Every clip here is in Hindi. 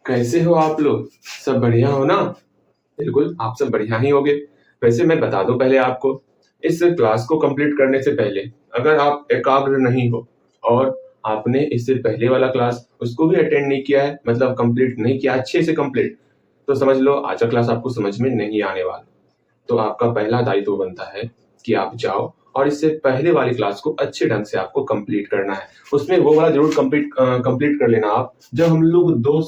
कैसे हो आप लोग? सब बढ़िया हो ना? बिल्कुल, आप सब बढ़िया ही होंगे। वैसे मैं बता दूं पहले आपको, इस क्लास को कंप्लीट करने से पहले अगर आप एकाग्र नहीं हो और आपने इससे पहले वाला क्लास उसको भी अटेंड नहीं किया है, मतलब कंप्लीट नहीं किया अच्छे से कंप्लीट, तो समझ लो आज का क्लास आपको समझ में नहीं आने वाला। तो आपका पहला दायित्व बनता है कि आप जाओ और इससे पहले वाली क्लास को अच्छे ढंग से आपको कंप्लीट करना है। उसमें वो वाला जरूर कंप्लीट कर लेना आप जब हम लोग दो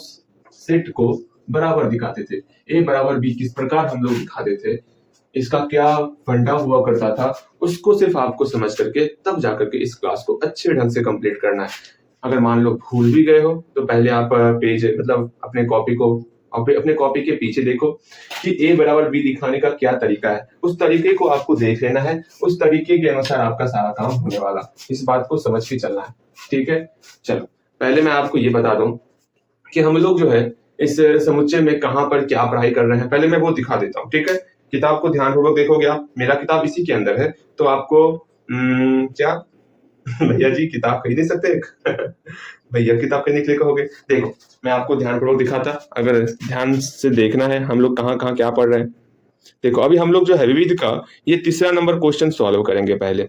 सेट को बराबर दिखाते थे। ए बराबर बी किस प्रकार हम लोग दिखाते थे, इसका क्या फंडा हुआ करता था, उसको सिर्फ आपको समझ करके तब जाकर के इस क्लास को अच्छे ढंग से कंप्लीट करना है। अगर मान लो भूल भी गए हो तो पहले आप पेज मतलब अपने कॉपी के पीछे देखो कि ए बराबर बी दिखाने का क्या तरीका है, उस तरीके को आपको देख लेना है। उस तरीके के अनुसार आपका सारा काम होने वाला, इस बात को समझ के चलना है। ठीक है, चलो पहले मैं आपको ये बता दूं कि हम लोग जो है इस समुच्चय में कहां पर क्या पढ़ाई कर रहे हैं। पहले मैं वो दिखा देता हूँ। ठीक है, किताब को ध्यानपूर्वक देखोगे आप, मेरा किताब इसी के अंदर है, तो आपको क्या भैया जी किताब खरीद नहीं सकते भैया किताब खरीदने के लिए कहोगे। देखो मैं आपको ध्यानपूर्वक दिखाता, अगर ध्यान से देखना है हम लोग कहाँ कहाँ क्या पढ़ रहे हैं। देखो अभी हम लोग जो है विविध का ये तीसरा नंबर क्वेश्चन सॉल्व करेंगे पहले।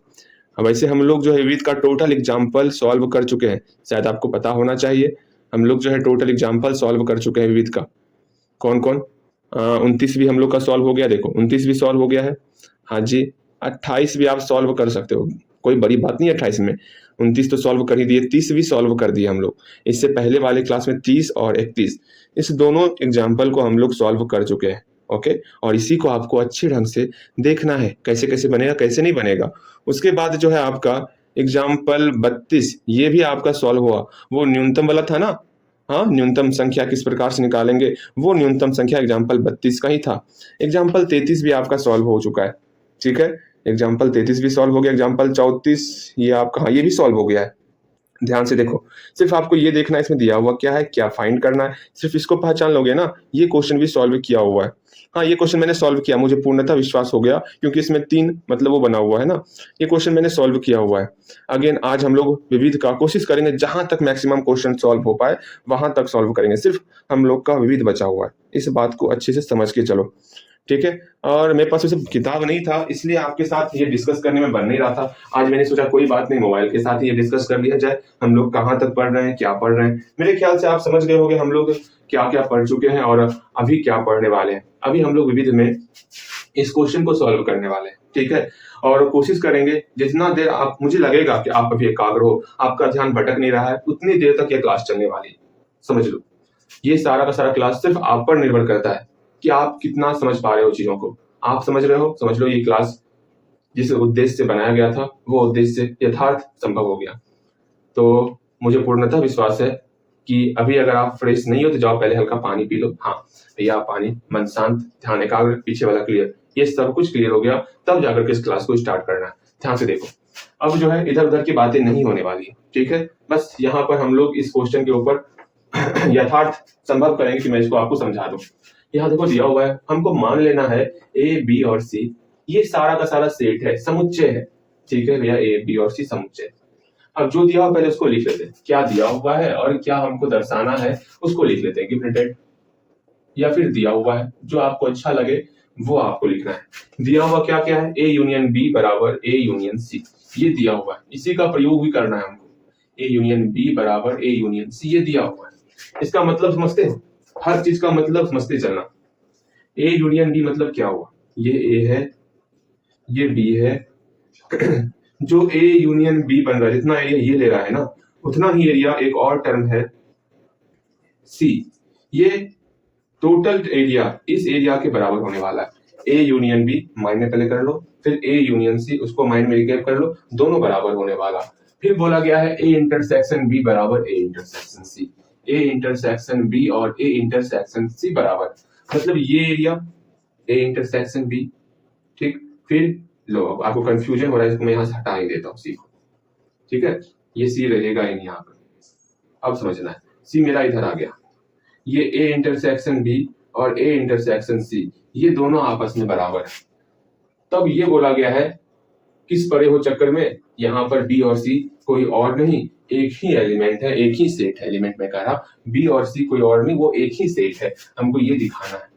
अब वैसे हम लोग जो है विविध का टोटल एग्जाम्पल सॉल्व कर चुके हैं, शायद आपको पता होना चाहिए। हम लोग जो है टोटल एग्जाम्पल सॉल्व कर चुके हैं विविध का। कौन कौन? 29 भी हम लोग का सॉल्व हो गया। देखो 29 भी सॉल्व हो गया है। हाँ जी, 28 भी आप सॉल्व कर सकते हो, कोई बड़ी बात नहीं है 28 में। 29 तो सॉल्व कर ही दिए, 30 भी सॉल्व कर दिए हम लोग। इससे पहले वाले क्लास में 30 और 31 इस दोनों एग्जाम्पल को हम लोग सॉल्व कर चुके हैं। ओके, और इसी को आपको अच्छे ढंग से देखना है कैसे कैसे बनेगा कैसे नहीं बनेगा। उसके बाद जो है आपका एग्जाम्पल 32 ये भी आपका सॉल्व हुआ। वो न्यूनतम वाला था ना, हाँ, न्यूनतम संख्या किस प्रकार से निकालेंगे, वो न्यूनतम संख्या एग्जाम्पल 32 का ही था। एग्जाम्पल 33 भी आपका सॉल्व हो चुका है। ठीक है, एग्जाम्पल 33 भी सॉल्व हो गया। एग्जाम्पल 34 ये आपका, हाँ, ये भी सॉल्व हो गया है। ध्यान से देखो, सिर्फ आपको ये देखना है इसमें दिया हुआ क्या है, क्या फाइंड करना है, सिर्फ इसको पहचान लोगे ना। ये क्वेश्चन भी सॉल्व किया हुआ है। हाँ, ये क्वेश्चन मैंने सॉल्व किया, मुझे पूर्णतः विश्वास हो गया क्योंकि इसमें 3 मतलब वो बना हुआ है ना। ये क्वेश्चन मैंने सॉल्व किया हुआ है। अगेन आज हम लोग विविध का कोशिश करेंगे जहां तक मैक्सिमम क्वेश्चन सॉल्व हो पाए वहां तक सॉल्व करेंगे। सिर्फ हम लोग का विविध बचा हुआ है, इस बात को अच्छे से समझ के चलो। ठीक है, और मेरे पास वैसे किताब नहीं था इसलिए आपके साथ ये डिस्कस करने में बन नहीं रहा था। आज मैंने सोचा कोई बात नहीं, मोबाइल के साथ ही ये डिस्कस कर लिया जाए, हम लोग कहाँ तक पढ़ रहे हैं क्या पढ़ रहे हैं। मेरे ख्याल से आप समझ गए होंगे हम लोग क्या क्या पढ़ चुके हैं और अभी क्या पढ़ने वाले हैं। अभी हम लोग विविध में इस क्वेश्चन को सॉल्व करने वाले हैं। ठीक है, और कोशिश करेंगे जितना देर आप, मुझे लगेगा कि आप अभी एकाग्र हो, आपका ध्यान भटक नहीं रहा है, उतनी देर तक ये क्लास चलने वाली है। समझ लो, ये सारा का सारा क्लास सिर्फ आप पर निर्भर करता है कि आप कितना समझ पा रहे हो चीजों को। आप समझ रहे हो, समझ लो ये क्लास जिस उद्देश्य से बनाया गया था वो उद्देश्य यथार्थ संभव हो गया। तो मुझे पूर्णतः विश्वास है कि अभी अगर आप फ्रेश नहीं हो तो जाओ पहले हल्का पानी पी लो। हाँ भैया पानी, मन शांत, ध्यान एकाग्र, पीछे वाला क्लियर, ये सब कुछ क्लियर हो गया तब जाकर के इस क्लास को स्टार्ट करना है। ध्यान से देखो, अब जो है इधर उधर की बातें नहीं होने वाली है। ठीक है, बस यहाँ पर हम लोग इस क्वेश्चन के ऊपर यथार्थ संभव करेंगे कि मैं इसको आपको समझा दूं। यहाँ देखो दिया हुआ है, हमको मान लेना है ए बी और सी ये सारा का सारा सेट है, समुच्चय है। ठीक है भैया, ए बी और सी समुच्चय। अब जो दिया हुआ पहले उसको लिख लेते हैं, क्या दिया हुआ है और क्या हमको दर्शाना है उसको लिख लेते हैं कि प्रिंटेड, या फिर दिया हुआ है जो आपको अच्छा लगे वो आपको लिखना है। दिया हुआ क्या क्या है, ए यूनियन बी बराबर ए यूनियन सी, ये दिया हुआ है, इसी का प्रयोग भी करना है हमको। ए यूनियन बी बराबर ए यूनियन सी ये दिया हुआ है, इसका मतलब समझते हैं, हर चीज का मतलब समझते चलना। ए यूनियन बी मतलब क्या हुआ, ये ए है ये बी है जो ए यूनियन बी बन रहा है, जितना एरिया ये ले रहा है ना उतना ही एरिया एक और टर्म है सी, ये टोटल एरिया इस एरिया के बराबर होने वाला है। ए यूनियन बी माइंड में पहले कर लो, फिर ए यूनियन सी उसको माइंड में रिकैप कर लो, दोनों बराबर होने वाला। फिर बोला गया है ए इंटरसेक्शन बी बराबर A intersection C, A intersection B और ए इंटरसेक्शन सी बराबर, मतलब ये एरिया ए इंटरसेक्शन बी। ठीक, फिर लो अब आपको कंफ्यूजन हो रहा है, इसको मैं यहाँ से हटा ही देता हूँ सी को। ठीक है, ये सी रहेगा ही नहीं यहाँ पर, अब समझना है। सी मेरा इधर आ गया, ये ए इंटरसेक्शन बी और ए इंटरसेक्शन सी ये दोनों आपस में बराबर है। तब ये बोला गया है किस पड़े हो चक्कर में, यहाँ पर बी और सी कोई और नहीं, एक ही एलिमेंट है, एक ही सेट है। एलिमेंट में कह रहा बी और सी कोई और नहीं, वो एक ही सेट है। हमको ये दिखाना है।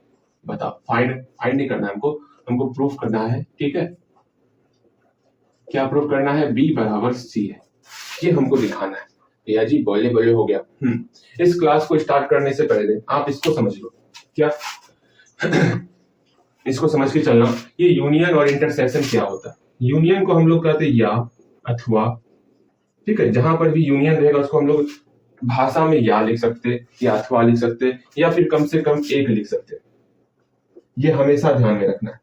बताओ, फाइंड नहीं करना है हमको प्रूफ करना है। ठीक है, क्या प्रूफ करना है? बी बराबर सी है, ये हमको दिखाना है। भैया जी बोले बोले हो गया। इस क्लास को स्टार्ट करने से पहले आप इसको समझ लो। क्या? इसको समझ के चलना, ये यूनियन और इंटरसेक्शन क्या होता है। यूनियन को हम लोग कहते हैं या अथवा। ठीक है, जहां पर भी यूनियन रहेगा उसको हम लोग भाषा में या लिख सकते, या अथवा लिख सकते, या फिर कम से कम एक लिख सकते। ये हमेशा ध्यान में रखना है।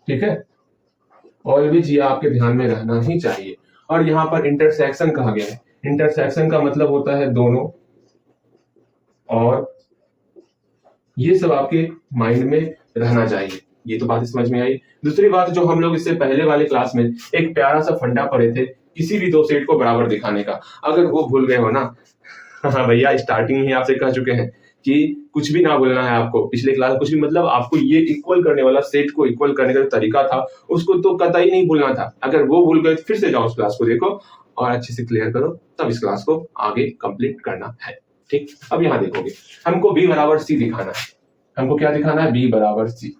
ठीक है, ऑलवेज ये आपके ध्यान में रहना ही चाहिए। और यहाँ पर इंटरसेक्शन कहा गया है। इंटरसेक्शन का मतलब होता है दोनों, और ये सब आपके माइंड में रहना चाहिए। ये तो बात समझ में आई। दूसरी बात जो हम लोग इससे पहले वाले क्लास में एक प्यारा सा फंडा पढ़े थे, किसी भी दो सेट को बराबर दिखाने का, अगर वो भूल गए हो ना, हाँ भैया स्टार्टिंग ही आपसे कह चुके हैं कि कुछ भी ना बोलना है आपको। पिछले क्लास कुछ भी मतलब आपको ये इक्वल करने वाला, सेट को इक्वल करने का जो तरीका था उसको तो कतई नहीं भूलना था। अगर वो भूल गए फिर से जाओ उस क्लास को देखो और अच्छे से क्लियर करो, तब इस क्लास को आगे कंप्लीट करना है। ठीक, अब यहाँ देखोगे हमको b बराबर सी दिखाना है। हमको क्या दिखाना है? b बराबर सी।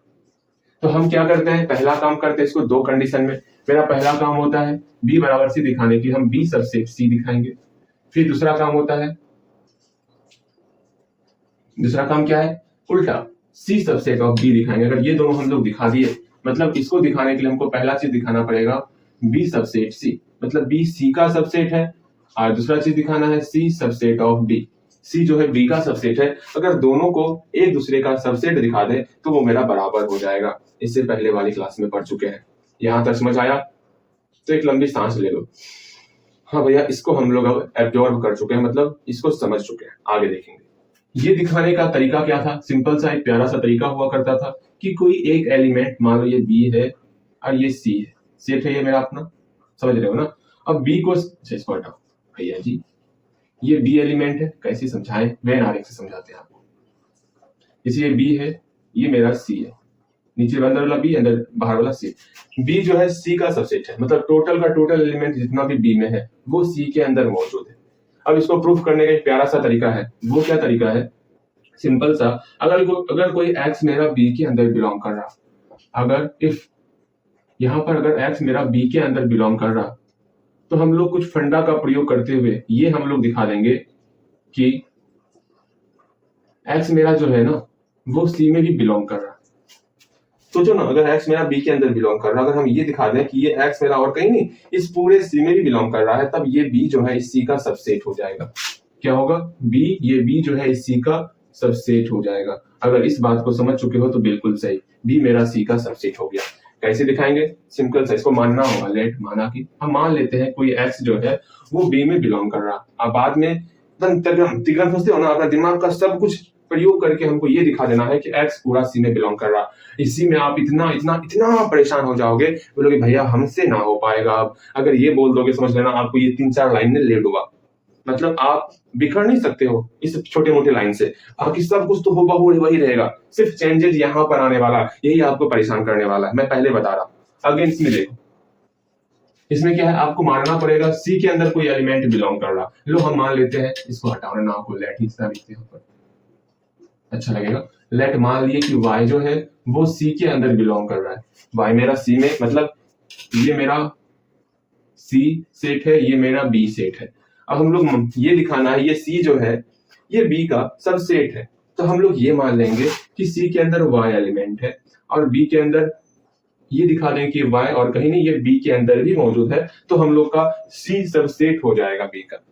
तो हम क्या करते हैं? पहला काम करते हैं इसको दो कंडीशन में। मेरा पहला काम होता है b बराबर सी दिखाने की, हम b सबसेट c दिखाएंगे। फिर दूसरा काम होता है, दूसरा काम क्या है? उल्टा c सबसेट ऑफ b दिखाएंगे। अगर ये दोनों हम लोग दिखा दिए, मतलब इसको दिखाने के लिए हमको पहला चीज दिखाना पड़ेगा b सबसेट c, मतलब b c का सबसेट है, और दूसरा चीज दिखाना है c subset of b। c जो है b का सबसेट है। अगर दोनों को एक दूसरे का सबसेट दिखा दे तो वो मेरा बराबर हो जाएगा। इससे पहले वाली क्लास में पढ़ चुके हैं। यहां तक समझ आया? तो एक लंबी सांस ले लो। हाँ भैया, इसको हम लोग अब एब्जॉर्ब कर चुके हैं, मतलब इसको समझ चुके हैं। आगे देखेंगे। ये दिखाने का तरीका क्या था? सिंपल सा एक प्यारा सा तरीका हुआ करता था कि कोई एक एलिमेंट, मान लो ये बी है और ये सी है, सेट है ये मेरा अपना, समझ रहे हो ना। अब बी को, इसको हटाओ भैया जी, ये बी एलिमेंट है। कैसे समझाएं? वेन आरेख से समझाते हैं आपको। जैसे ये बी है, ये मेरा सी है, नीचे अंदर वाला बी, अंदर बाहर वाला सी। बी जो है सी का सबसेट है, मतलब टोटल का टोटल एलिमेंट जितना भी बी में है वो सी के अंदर मौजूद है। अब इसको प्रूफ करने का एक प्यारा सा तरीका है। वो क्या तरीका है? सिंपल सा, अगर कोई एक्स मेरा बी के अंदर बिलोंग कर रहा, अगर इफ यहाँ पर अगर एक्स मेरा बी के अंदर बिलोंग कर रहा, तो हम लोग कुछ फंडा का प्रयोग करते हुए ये हम लोग दिखा देंगे कि एक्स मेरा जो है ना वो सी में भी बिलोंग कर रहा। सोचो ना, अगर एक्स मेरा बी के अंदर बिलोंग कर रहा, अगर हम ये दिखा दें कि ये एक्स मेरा और कहीं नहीं, इस पूरे सी में भी बिलोंग कर रहा है, तब ये बी जो है इस सी का सबसेट हो जाएगा। क्या होगा? बी, ये बी जो है इस सी का सबसेट हो जाएगा। अगर इस बात को समझ चुके हो तो बिल्कुल सही, बी मेरा सी का सबसेट हो गया। कैसे दिखाएंगे? सिंपल सा, इसको मानना होगा। लेट माना कि हम मान लेते हैं कोई एक्स जो है वो बी में बिलोंग कर रहा। अब बाद में तिगड़म सोचते हो ना, अपना दिमाग का सब कुछ प्रयोग करके हमको ये दिखा देना है कि एक्स पूरा सी में बिलोंग कर रहा। इसी में आप इतना इतना इतना परेशान हो जाओगे, बोलोगे भैया हमसे ना हो पाएगा। अब अगर ये बोल दोगे, समझ लेना आपको ये 3-4 लाइन में ले डूबा। मतलब आप बिखर नहीं सकते हो इस छोटे मोटे लाइन से, बाकी सब कुछ तो हुबहू वही रहेगा, सिर्फ चेंजेस यहाँ पर आने वाला, यही आपको परेशान करने वाला है। मैं पहले बता रहा। अगेन इसमें देखो, इसमें क्या है? आपको मानना पड़ेगा सी के अंदर कोई एलिमेंट बिलोंग कर रहा। लो हम मान लेते हैं, इसको हटाना ना को लेट हिस्सा लिखते हैं ऊपर, अच्छा लगेगा। लेट मान लिए कि y जो है वो c के अंदर बिलोंग कर रहा है। y मेरा c में, मतलब ये मेरा c सेट है, ये मेरा b सेट है। अब हम लोग ये दिखाना है ये c जो है ये b का सबसेट है, तो हम लोग ये मान लेंगे कि c के अंदर y एलिमेंट है और b के अंदर ये दिखा दें कि y और कहीं नहीं, ये b के अंदर भी मौजूद है, तो हम लोग का c सबसेट हो जाएगा b का।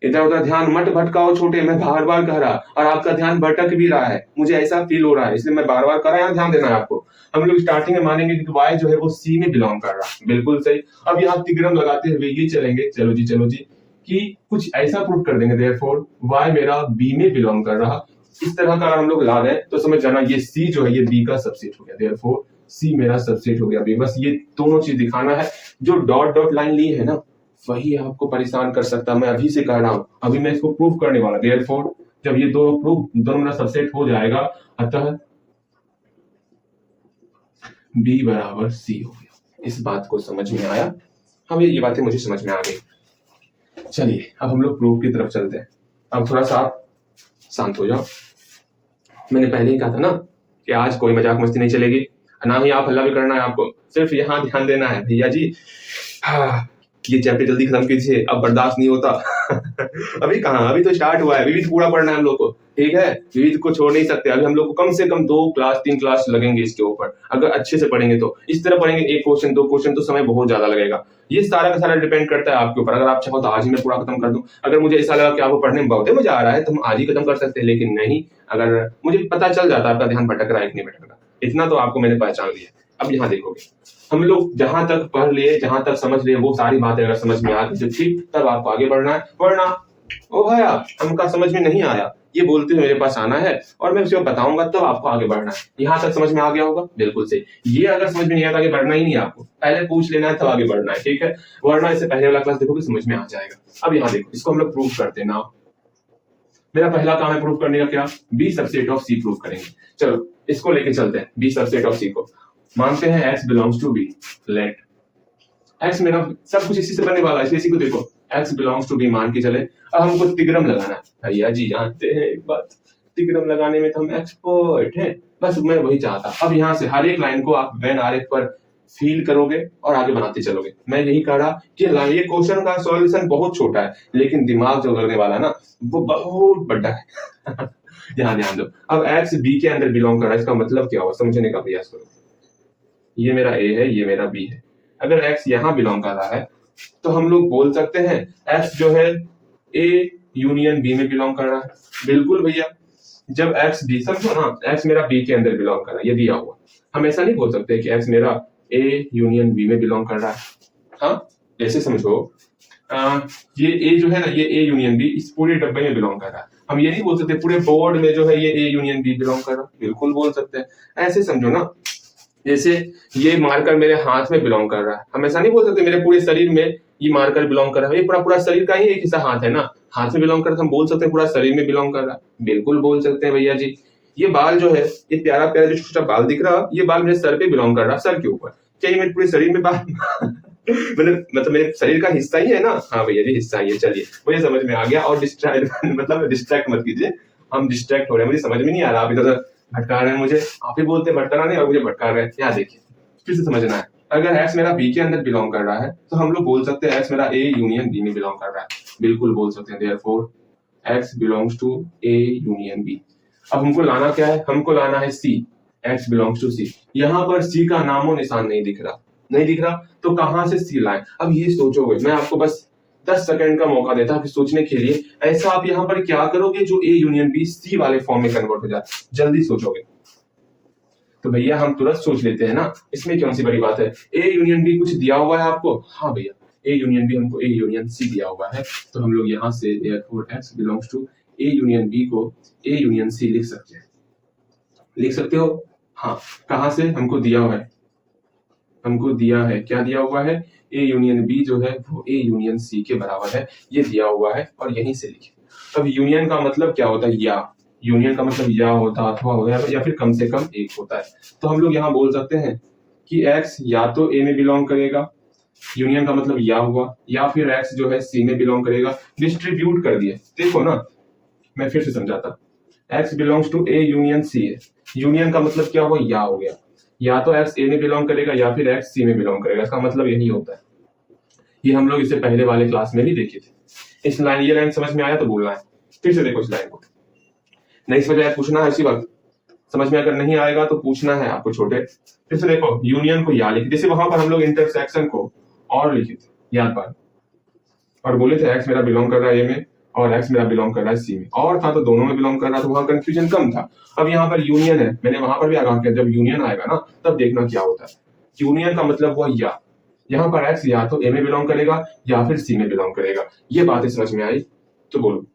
इधर उधर ध्यान मत भटकाओ छोटे, मैं बार बार कह रहा, और आपका ध्यान भटक भी रहा है, मुझे ऐसा फील हो रहा है, इसलिए मैं बार बार कर रहा हूं। ध्यान देना है आपको। हम लोग स्टार्टिंग में मानेंगे कि y जो है वो c में बिलोंग कर रहा, बिल्कुल सही। अब यहाँ तिगड़म लगाते हुए ये चलेंगे, चलो जी कि कुछ ऐसा प्रूफ कर देंगे देयरफॉर y मेरा b में बिलोंग कर रहा। इस तरह का हम लोग ला दें तो समझ जाना ये c जो है ये b का सबसेट हो गया, देयरफॉर c मेरा सबसेट हो गया b। बस ये दोनों चीज दिखाना है। जो डॉट डॉट लाइन ली है ना, वही आपको परेशान कर सकता। मैं अभी से कह रहा हूं, अभी मैं इसको प्रूफ करने वाला। देयरफॉर जब ये दोनों मेरा सबसेट हो जाएगा, अतः b बराबर c हो गया। इस बात को समझ में आया? हाँ ये बातें मुझे समझ में आ गई। चलिए अब हम लोग प्रूफ की तरफ चलते हैं। अब थोड़ा सा आप शांत हो जाओ। मैंने पहले ही कहा था ना कि आज कोई मजाक मस्ती नहीं चलेगी, ना ही आप हल्ला भी करना है, आपको सिर्फ यहाँ ध्यान देना है। भैया जी ये चैप्टर जल्दी खत्म कीजिए, अब बर्दाश्त नहीं होता। अभी कहाँ, अभी तो स्टार्ट हुआ है, विविध पूरा पढ़ना है हम लोग को, ठीक है? विविध को छोड़ नहीं सकते। अभी हम लोग को कम से कम 2 क्लास 3 क्लास लगेंगे इसके ऊपर, अगर अच्छे से पढ़ेंगे तो। इस तरह पढ़ेंगे 1 क्वेश्चन 2 क्वेश्चन तो समय बहुत ज्यादा लगेगा। ये सारा का सारा डिपेंड करता है आपके ऊपर। अगर आप चाहो तो आज ही मैं पूरा खत्म कर दूं। अगर मुझे ऐसा लगा कि आपको पढ़ने में बहुत मजा आ रहा है तो हम आज ही खत्म कर सकते हैं, लेकिन नहीं, अगर मुझे पता चल जाता आपका ध्यान भटक रहा है कि नहीं भटक रहा, इतना तो आपको मैंने पहचान लिया। अब यहाँ देखोगे, हम लोग जहां तक पढ़ लिए, जहां तक समझ लिए, वो सारी बातें अगर समझ में आ गई तो ठीक, तब आपको आगे बढ़ना है। वरना ओ भैया हमका समझ में नहीं आया, ये बोलते हुए मेरे पास आना है और मैं उसे बताऊंगा, तब आपको आगे बढ़ना है। यहाँ तक समझ में आ गया होगा? बिल्कुल सही। ये अगर समझ में नहीं आया, आगे बढ़ना ही नहीं, आपको पहले पूछ लेना है तब आगे बढ़ना है, ठीक है? वरना इससे पहले वाला क्लास देखोगे समझ में आ जाएगा। अब यहाँ देखो, इसको हम लोग प्रूफ करते हैं ना। मेरा पहला काम है प्रूफ करने का, क्या? B subset of C proof करेंगे। चलो इसको लेके चलते हैं, बी सबसेट ऑफ सी को। मानते हैं x belongs to B, let x, मेरा सब कुछ इसी से बनने वाला है, इसी को देखो, x बिलोंग्स टू बी मान के चले। अब हमको तिग्रम लगाना है। भैया जी जानते हैं एक बात, तिग्रम लगाने में तो हम एक्सपर्ट हैं, बस मैं वही चाहता। अब यहाँ से हर एक लाइन को आप वेन आरेख पर फील करोगे और आगे बनाते चलोगे। मैं यही कह रहा कि ये क्वेश्चन का सॉल्यूशन बहुत छोटा है, लेकिन दिमाग जो लगने वाला ना वो बहुत बड़ा है। यहाँ ध्यान दो। अब x b के अंदर बिलोंग कर रहा है, इसका मतलब क्या हुआ समझने का प्रयास करो। ये मेरा a है, ये मेरा b है। अगर x यहाँ बिलोंग कर रहा है तो हम लोग बोल सकते हैं x जो है a यूनियन b में बिलोंग कर रहा है। बिल्कुल भैया, जब x b, समझो ना, x मेरा b के अंदर बिलोंग कर रहा है, ये दिया हुआ। हम ऐसा नहीं बोल सकते कि x मेरा a यूनियन b में बिलोंग कर रहा है। हाँ ऐसे समझो, ये a जो है ना, ये a यूनियन b इस पूरे डब्बे में बिलोंग कर रहा है। हम ये नहीं बोल सकते पूरे बोर्ड में जो है ये a यूनियन b बिलोंग कर रहा है, बिल्कुल बोल सकते हैं। ऐसे समझो ना, जैसे ये मार्कर मेरे हाथ में बिलोंग कर रहा है, हम ऐसा नहीं बोल सकते मेरे पूरे शरीर में ये मार्कर बिलोंग कर रहा है। ये पूरा शरीर का ही एक हिस्सा हाथ है ना, हाथ में बिलोंग कर रहा है, हम बोल सकते हैं पूरा शरीर में बिलोंग कर रहा है, बिल्कुल बोल सकते हैं भैया जी। ये बाल जो है, ये प्यारा प्यारा जो छोटा बाल दिख रहा है, ये बाल मेरे सर पे बिलोंग कर रहा है, सर के ऊपर। क्या ये मेरे पूरे शरीर में बाल मतलब मेरे शरीर का हिस्सा ही है ना? हाँ भैया जी हिस्सा ही है। चलिए मुझे समझ में आ गया। और डिस्ट्रैक्ट मत कीजिए, हम डिस्ट्रैक्ट हो रहे हैं, मुझे समझ में नहीं आ रहा, आप इधर भटका रहे हैं मुझे। आप ही बोलते भटकाना नहीं और मुझे भटका रहे हैं। यहाँ देखिए, फिर से समझना है। अगर x मेरा b के अंदर बिलोंग कर रहा है तो हम लोग बोल सकते हैं x मेरा a यूनियन b में बिलोंग कर रहा है, बिल्कुल बोल सकते हैं। Therefore x belongs to a union b। अब हमको लाना क्या है? हमको लाना है c, x belongs to c। यहाँ पर c का नामो निशान नहीं दिख रहा, नहीं दिख रहा, तो कहां से c लाएं? अब ये सोचोगे, मैं आपको बस 10 सेकंड का मौका देता हूं सोचने के लिए। ऐसा आप यहाँ पर क्या करोगे जो a यूनियन b c वाले फॉर्म में कन्वर्ट हो जाए? जल्दी सोचोगे तो भैया हम तुरंत सोच लेते हैं ना, इसमें कौन सी बड़ी बात है। ए यूनियन बी कुछ दिया हुआ है आपको? हाँ भैया, ए यूनियन बी हमको ए यूनियन सी दिया हुआ है, तो हम लोग यहाँ से therefore x belongs to A union B को ए यूनियन सी लिख सकते हैं। लिख सकते हो? हाँ। कहाँ से? हमको दिया हुआ है, हमको दिया है, क्या दिया हुआ है? ए यूनियन बी जो है वो ए यूनियन सी के बराबर है, ये दिया हुआ है और यहीं से लिखे। अब यूनियन का मतलब क्या होता है? या यूनियन का मतलब या होता, अथवा होता है, या फिर कम से कम एक होता है। तो हम लोग यहाँ बोल सकते हैं कि x या तो a में बिलोंग करेगा, यूनियन का मतलब या हुआ, या फिर x जो है c में बिलोंग करेगा। डिस्ट्रीब्यूट कर दिए, देखो ना, मैं फिर से समझाता। x belongs to a union c है, यूनियन का मतलब क्या हुआ? या हो गया। या तो x a में बिलोंग करेगा या फिर x c में बिलोंग करेगा, इसका मतलब यही होता है। ये हम लोग इससे पहले वाले क्लास में भी देखे थे। इस लाइन, ये लाइन समझ में आया तो बोलना है। फिर से देखो इस लाइन को, नहीं समझ आया पूछना है इसी वक्त, समझ में अगर नहीं आएगा तो पूछना है आपको छोटे। फिर से देखो, यूनियन को या लिखे, जैसे वहां पर हम लोग इंटरसेक्शन को और लिखे थे, याद बात, और बोले थे x मेरा बिलोंग कर रहा है a में और x मेरा बिलोंग कर रहा है c में, और था तो दोनों में बिलोंग कर रहा था, वहां कंफ्यूजन कम था। अब यहाँ पर यूनियन है, मैंने वहां पर भी आगाह किया, जब यूनियन आएगा ना तब देखना क्या होता है। यूनियन का मतलब हुआ या, यहाँ पर x या तो a में बिलोंग करेगा या फिर c में बिलोंग करेगा। ये बातें समझ में आई तो बोलो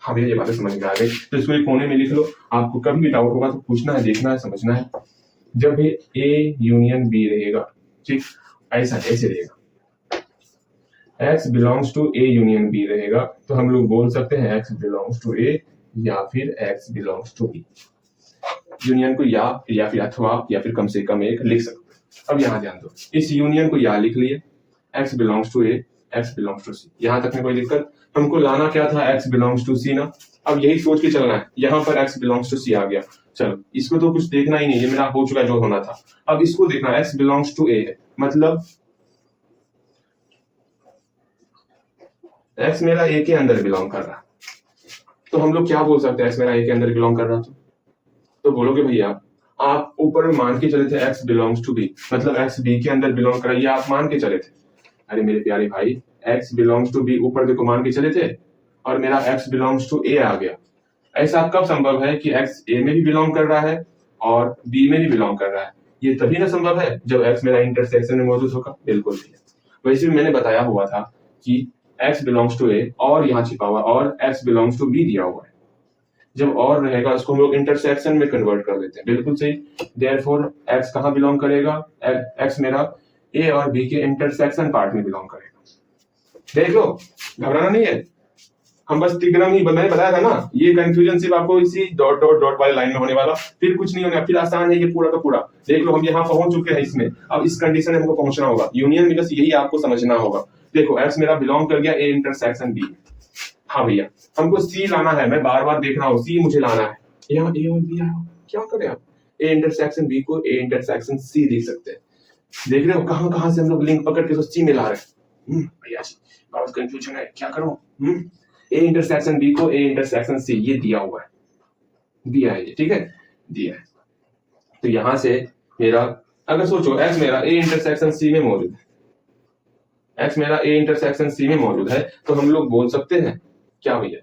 हाँ भैया ये बातें समझ में आ गई। तो इसको एक कोने में लिख लो, आपको कभी भी डाउट होगा तो पूछना है, देखना है, समझना है। जब भी A यूनियन B रहेगा, ठीक, ऐसा ऐसे रहेगा, X belongs to A union B रहेगा, तो हम लोग बोल सकते हैं X बिलोंग्स टू A या फिर X belongs to B। Union को या फिर अथवा या फिर कम से कम एक लिख सकते हैं। अब यहाँ ध्यान दो, इस यूनियन को यहाँ लिख लिए, x belongs to A, x belongs to C. यहाँ तक में कोई दिक्कत? हमको लाना क्या था? x बिलोंग्स टू सी ना। अब यही सोच के चलना है, यहाँ पर x बिलोंग्स टू सी आ गया, चलो इसको तो कुछ देखना ही नहीं, ये मेरा हो चुका जो होना था। अब इसको देखना, x बिलोंग्स टू ए है, मतलब x मेरा a के अंदर बिलोंग कर रहा। तो हम लोग क्या बोल सकते हैं x मेरा a के अंदर बिलोंग कर रहा? तो बोलोगे भैया आप ऊपर में मान के चले थे x बिलोंग्स टू b, मतलब x b के अंदर बिलोंग कर रहा, ये आप मान के चले थे। अरे मेरे प्यारे भाई, x बिलोंग्स टू b ऊपर देखो मान के चले थे और मेरा x बिलोंग्स टू a आ गया। ऐसा कब संभव है कि x a में भी बिलोंग कर रहा है और b में भी बिलोंग कर रहा है? ये तभी ना संभव है जब x मेरा इंटरसेक्शन में मौजूद होगा। बिल्कुल भैया, वैसे भी मैंने बताया हुआ था कि x बिलोंग्स टू a और यहाँ छिपा हुआ और x बिलोंग्स टू b दिया हुआ है। जब और रहेगा उसको हम लोग इंटरसेक्शन में कन्वर्ट कर देते हैं। बिल्कुल सही। देयरफॉर x कहाँ बिलोंग करेगा? x मेरा a और b के इंटरसेक्शन पार्ट में बिलोंग करेगा। देख लो, घबराना नहीं है, हम बस तिग्रम ही मैंने बताया था ना, ये कंफ्यूजन सिर्फ आपको इसी डॉट डॉट डॉट वाले लाइन में होने वाला, फिर कुछ नहीं होगा, फिर आसान है ये पूरा का पूरा। देख लो हम यहाँ पहुंच चुके हैं इसमें, अब इस कंडीशन में हमको पहुंचना होगा। यूनियन में बस यही आपको समझना होगा। देखो x मेरा बिलोंग कर गया a इंटरसेक्शन b। हाँ भैया, हमको c लाना है, मैं बार बार देख रहा हूँ, c मुझे लाना है। यहाँ a और b है, क्या करें आप? a इंटरसेक्शन b को a इंटरसेक्शन c लिख सकते हैं। देख रहे हो कहाँ कहाँ से हम लोग लिंक पकड़ के तो c मिला रहे हैं। भैया जी बहुत कंफ्यूजन है, क्या करूं? a इंटरसेक्शन b को a इंटरसेक्शन c ये दिया हुआ है, दिया है ये, ठीक है, दिया है। तो यहां से मेरा अगर सोचो x मेरा a इंटरसेक्शन c में मौजूद है, x मेरा a इंटरसेक्शन c में मौजूद है, तो हम लोग बोल सकते हैं क्या भैया,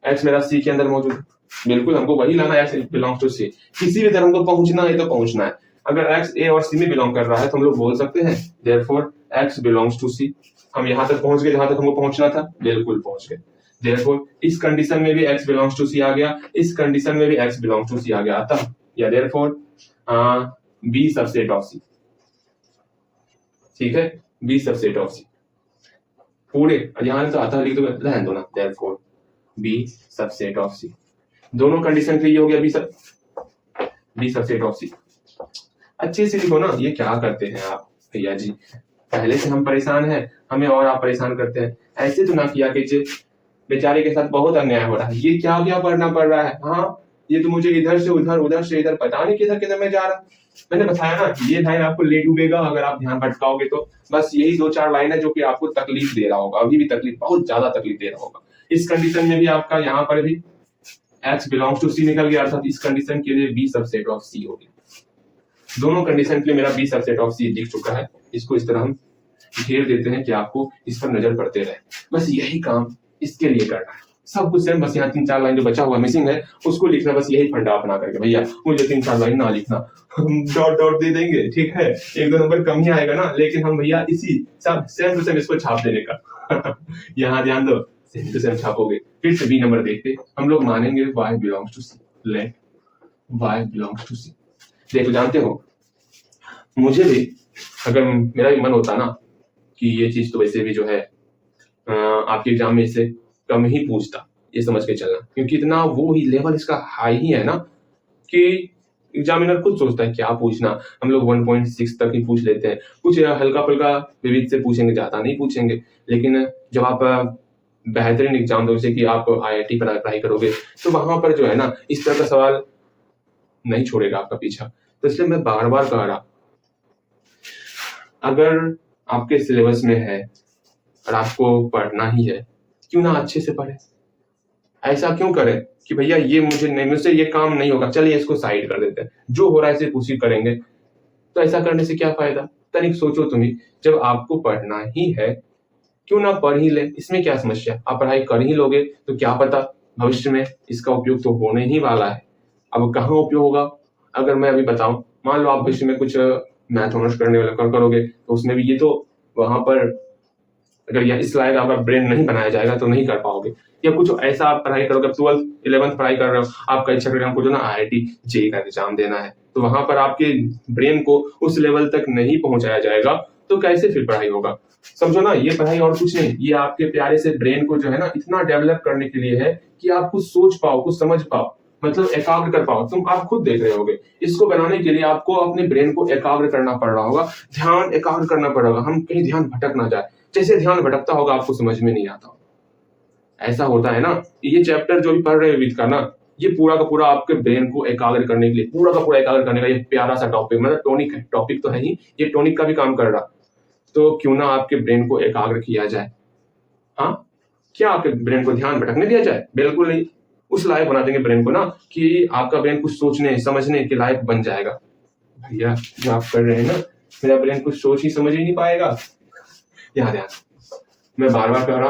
x मेरा c के अंदर मौजूद है। बिल्कुल हमको वही लाना है, x बिलोंग्स टू c। किसी भी तरह हमको पहुंचना है तो पहुंचना है। अगर x a और c में बिलोंग कर रहा है तो हम लोग बोल सकते हैं therefore x belongs to c। हम यहां तक पहुंच गए जहां तक हमको पहुंचना था, बिल्कुल पहुंच गए। देयरफॉर इस कंडीशन में भी x बिलोंग्स टू c आ गया, इस कंडीशन में भी x बिलोंग्स टू c आ गया। अतः या therefore b subset of c, ठीक है, b सबसेट ऑफ c पूरे यहां तो अतः लिख दो, रहने दो ना, therefore b subset of c। दोनों कंडीशन के लिए हो गया b सबसेट ऑफ c। अच्छे से लिखो ना, ये क्या करते हैं आप भैया जी, पहले से हम परेशान हैं, हमें और आप परेशान करते हैं। ऐसे तो ना किया कीजिए, बेचारे के साथ बहुत अन्याय हो रहा है। ये क्या क्या पढ़ना पड़ रहा है? हाँ, ये तो मुझे इधर से उधर, उधर से इधर, पता नहीं किधर किधर मैं जा रहा। मैंने बताया ना, ये लाइन आपको ले डूबेगा अगर आप ध्यान भटकाओगे तो। बस यही दो चार लाइन है जो कि आपको तकलीफ दे रहा होगा, अभी भी तकलीफ, बहुत ज्यादा तकलीफ दे रहा होगा। इस कंडीशन में भी आपका यहाँ पर भी x बिलोंग्स टू c निकल गया, अर्थात इस कंडीशन के लिए b सबसेट ऑफ c हो गया। दोनों कंडीशन के लिए मेरा b सबसेट ऑफ c दिख चुका है। इसको इस तरह हम घेर देते हैं कि आपको इस पर नजर पड़ते रहे। बस यही काम इसके लिए करना है, सब कुछ सेम। बस यहाँ 3-4 लाइन जो बचा हुआ मिसिंग है उसको लिखना, बस यही फंडा अपना करके। भैया मुझे 3-4 लाइन ना लिखना, हम डॉट डॉट दे देंगे, ठीक है, 1-2 नंबर कम ही आएगा ना, लेकिन हम भैया इसी सब सेम टू सेम इसको छाप देने का। यहाँ ध्यान दो, सेम टू सेम छापोगे, फिर से b नंबर देखते हम लोग मानेंगे y belongs to c, let y belongs to c। देखो जानते हो, मुझे भी अगर मेरा भी मन होता ना कि ये चीज तो वैसे भी जो है आपके एग्जाम में इससे कम ही पूछता, ये समझ के चलना, क्योंकि इतना वो ही लेवल इसका हाई ही है ना कि एग्जामिनर खुद सोचता है क्या पूछना। हम लोग 1.6 तक ही पूछ लेते हैं, कुछ हल्का फुल्का विविध से पूछेंगे, ज्यादा नहीं पूछेंगे। लेकिन जब आप बेहतरीन एग्जाम दो, जैसे कि आप IIT पर पढ़ाई करोगे, तो वहां पर जो है ना इस तरह का सवाल नहीं छोड़ेगा आपका पीछा। तो इसलिए मैं बार बार कह रहा, अगर आपके सिलेबस में है और आपको पढ़ना ही है, क्यों ना अच्छे से पढ़े। ऐसा क्यों करें कि भैया ये मुझे नहीं, मुझसे ये काम नहीं होगा, चलिए इसको साइड कर देते हैं, जो हो रहा है सिर्फ उसी करेंगे। तो ऐसा करने से क्या फायदा? तनिक सोचो तुम ही, जब आपको पढ़ना ही है क्यों ना पढ़ ही ले, इसमें क्या समस्या। आप पढ़ाई कर ही लोगे तो क्या पता भविष्य में इसका उपयोग तो होने ही वाला है। अब कहाँ उपयोग होगा? अगर मैं अभी बताऊं, मान लो आप भविष्य में कुछ मैथ ऑनर्स करने वाला करोगे, तो उसमें भी ये तो वहां पर अगर यह इस लायक आपका ब्रेन नहीं बनाया जाएगा तो नहीं कर पाओगे। या कुछ ऐसा आप पढ़ाई करोगे, 12th 11th पढ़ाई कर रहे हो, आपका इच्छा करेगा आपको जो ना IIT JEE का एग्जाम देना है, तो वहां पर आपके ब्रेन को उस लेवल तक नहीं पहुंचाया जाएगा, तो कैसे फिर पढ़ाई होगा? समझो ना, ये पढ़ाई और कुछ नहीं, ये आपके प्यारे से ब्रेन को जो है ना इतना डेवलप करने के लिए है कि आप कुछ सोच पाओ, कुछ समझ पाओ। मतलब एकाग्र कर पाओ। तुम आप खुद देख रहे होगे, इसको बनाने के लिए आपको अपने ब्रेन को एकाग्र करना पड़ रहा होगा, ध्यान एकाग्र करना पड़ेगा, हम कहीं ध्यान भटक ना जाए। जैसे ध्यान भटकता होगा आपको समझ में नहीं आता, ऐसा होता है ना। ये चैप्टर जो भी पढ़ रहे हो विद का ना, ये पूरा का पूरा आपके ब्रेन को एकाग्र करने के लिए, पूरा का पूरा एकाग्र करने का ये प्यारा सा टॉपिक, मतलब टॉनिक है, टॉपिक तो है ही, ये टॉनिक का भी काम कर रहा। तो क्यों ना आपके ब्रेन को एकाग्र किया जाए। हाँ, क्या आपके ब्रेन को ध्यान भटकने दिया जाए? बिल्कुल नहीं। उस लायक बना देंगे ब्रेन को ना कि आपका ब्रेन कुछ सोचने समझने के लायक बन जाएगा। भैया जो आप कर रहे हैं ना, मेरा ब्रेन कुछ सोच ही समझ ही नहीं पाएगा। यहाँ ध्यान, मैं बार बार कह रहा,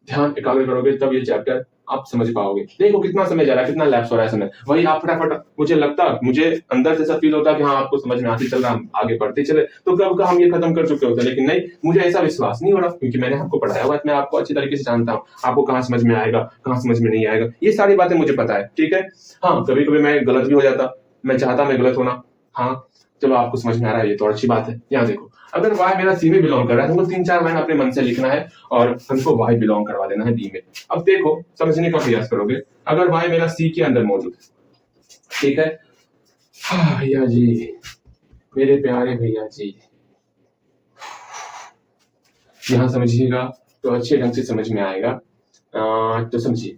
ध्यान एकाग्र करोगे तब ये चैप्टर आप समझ पाओगे। देखो कितना समय जा रहा है, कितना लैप्स हो रहा है समय, वही आप फटाफट, मुझे अंदर से ऐसा फील होता है कि हाँ आपको समझ में आते चल रहा, हम आगे बढ़ते चले, तो कब का हम ये खत्म कर चुके होते। लेकिन नहीं, मुझे ऐसा विश्वास नहीं हो रहा, क्योंकि मैंने आपको पढ़ाया हुआ है, मैं आपको अच्छी तरीके से जानता हूँ, आपको कहाँ समझ में आएगा, कहाँ समझ में नहीं आएगा, ये सारी बातें मुझे पता है। ठीक है, हाँ कभी कभी मैं गलत भी हो जाता, मैं चाहता मैं गलत होना, हाँ चलो आपको समझ में आ रहा है, ये तो अच्छी बात है। यहाँ देखो, अगर वाई मेरा सी में बिलोंग कर रहा है तो हमको 3-4 लाइन अपने मन से लिखना है और हमको वाई बिलोंग करवा देना है बी में। अब देखो समझने का प्रयास करोगे, अगर वाई मेरा सी के अंदर मौजूद है, ठीक है, हाँ भैया जी, मेरे प्यारे भैया जी, यहाँ समझिएगा तो अच्छे ढंग से समझ में आएगा। तो समझिए,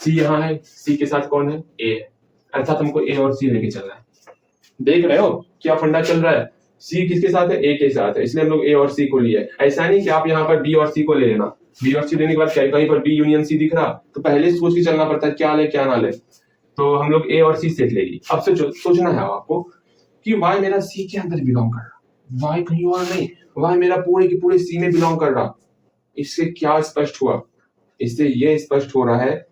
सी यहाँ है, सी के साथ कौन है? ए है, अर्थात हमको ए और सी लेके चलना है। देख रहे हो क्या फंडा चल रहा है? सी किसके साथ है? ए के साथ है, इसलिए हम लोग ए और सी को लिए। ऐसा नहीं कि आप यहाँ पर बी और सी को ले लेना, बी और सी लेने के बाद कहीं पर बी यूनियन सी दिख रहा तो पहले सोच के चलना पड़ता है क्या ले क्या ना ले। तो हम लोग ए और सी सेट लेगी। अब से सोचना है आपको कि वाई मेरा सी के अंदर बिलोंग कर रहा, वाई कहीं और नहीं, वाई मेरा पूरे के पूरे सी में बिलोंग कर रहा। इससे क्या स्पष्ट हुआ? इससे ये स्पष्ट हो रहा है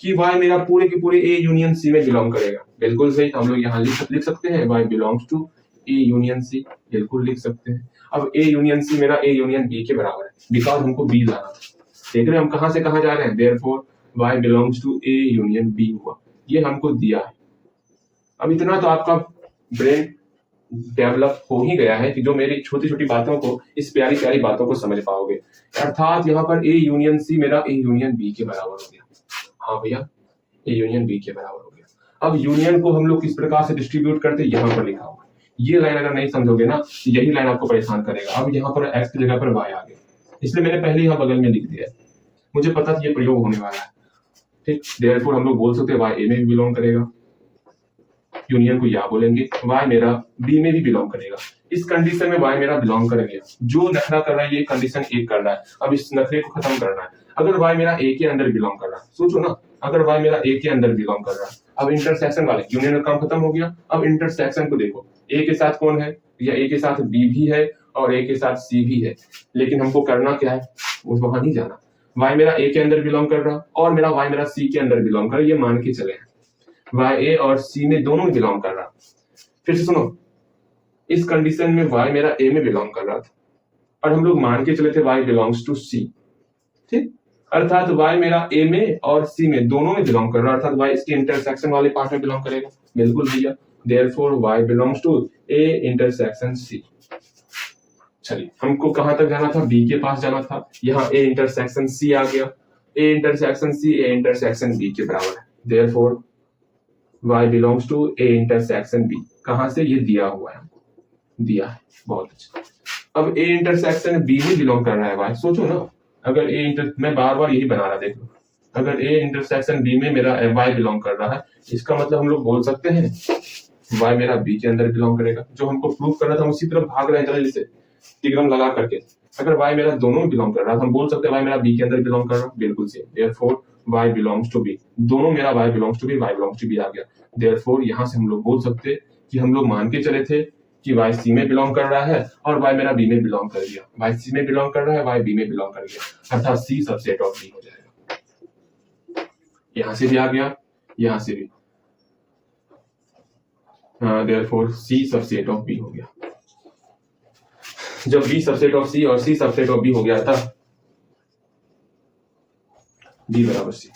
कि वाई मेरा पूरे के पूरे ए यूनियन सी में बिलोंग करेगा। बिल्कुल सही, हम लोग यहाँ लिख सकते हैं Y belongs to A union C, बिल्कुल लिख सकते हैं। अब ए यूनियन सी मेरा ए यूनियन बी के बराबर है, बिकॉज हमको बी लाना था। देख रहे हैं हम कहां से कहां जा रहे हैं, therefore Y belongs to A union B हुआ, ये हमको दिया है। अब इतना तो आपका ब्रेन डेवलप हो ही गया है कि जो मेरी छोटी छोटी बातों को, इस प्यारी प्यारी बातों को समझ पाओगे। अर्थात यहाँ पर ए यूनियन सी मेरा ए यूनियन बी के बराबर हो गया। हाँ भैया, ए यूनियन बी के बराबर हो गया। अब यूनियन को हम लोग किस प्रकार से डिस्ट्रीब्यूट करते हैं, यहाँ पर लिखा हुआ है। ये लाइन अगर नहीं समझोगे ना, यही लाइन आपको परेशान करेगा। अब यहाँ पर एक्स की जगह पर वाई आ गया, इसलिए मैंने पहले यहाँ बगल में लिख दिया, मुझे पता था ये प्रयोग होने वाला है। ठीक, देयरफॉर हम लोग बोल सकते हैं वाई ए में भी बिलोंग करेगा, यूनियन को या बोलेंगे, वाई मेरा बी में भी बिलोंग करेगा। इस कंडीशन में वाई मेरा बिलोंग कर गया। जो नखरा कर रहा है ये कंडीशन एक कर रहा है, अब इस नखरे को खत्म करना है। अगर वाई मेरा ए के अंदर बिलोंग कर रहा है, सोचो ना, अगर वाई मेरा ए के अंदर बिलोंग कर रहा है, अब इंटरसेक्शन वाले यूनियन का काम खत्म हो गया। अब इंटरसेक्शन को देखो, ए के साथ कौन है, या ए के साथ बी भी है और ए के साथ सी भी है, लेकिन हमको करना क्या है, वो वहां नहीं जाना। वाई मेरा ए के अंदर बिलोंग कर रहा और मेरा वाई मेरा सी के अंदर बिलोंग कर रहा, ये मान के चले हैं वाई ए और सी में दोनों में बिलोंग कर रहा। फिर से सुनो, इस कंडीशन में वाई मेरा ए में बिलोंग कर रहा था और हम लोग मान के चले थे वाई बिलोंग्स टू सी। ठीक, अर्थात वाई मेरा ए में और सी में दोनों में बिलोंग कर रहा है, अर्थात वाई इसके इंटरसेक्शन वाले पार्ट में बिलोंग करेगा। बिल्कुल भैया, therefore Y belongs to A intersection C. चलिए, हमको कहां तक जाना था, बी के पास जाना था। यहाँ ए इंटरसेक्शन सी आ गया, A intersection C A intersection B के बराबर है। देयरफॉर y belongs to a intersection b। कहां से? ये दिया हुआ है, दिया है, बहुत अच्छा। अब a इंटरसेक्शन b में बिलोंग कर रहा है y, सोचो ना, अगर मैं बार बार यही बना रहा, देखो, अगर a इंटरसेक्शन b में मेरा y बिलोंग कर रहा है, इसका मतलब हम लोग बोल सकते हैं y मेरा b के अंदर बिलोंग करेगा। जो हमको प्रूव करना था उसी तरफ भाग रहे हैं जल्दी से टिग्रम लगा करके। अगर y मेरा दोनों में बिलोंग कर रहा है, हम बोल सकते हैं y मेरा b के अंदर बिलोंग कर रहा है, बिल्कुल से। Therefore y belongs to b, दोनों मेरा y belongs to b, y belongs to b आ गया। देयरफॉर यहाँ से हम लोग बोल सकते कि हम लोग मान के चले थे कि y c में बिलोंग कर रहा है और y मेरा b में बिलोंग कर गया, y c में बिलोंग कर रहा है, y b में बिलोंग कर गया, अर्थात c सबसेट ऑफ b हो जाएगा। यहाँ से भी आ गया, यहाँ से भी, therefore c subset of b हो गया। जब b सबसेट ऑफ c और c सबसेट ऑफ b हो गया था, b बराबर c,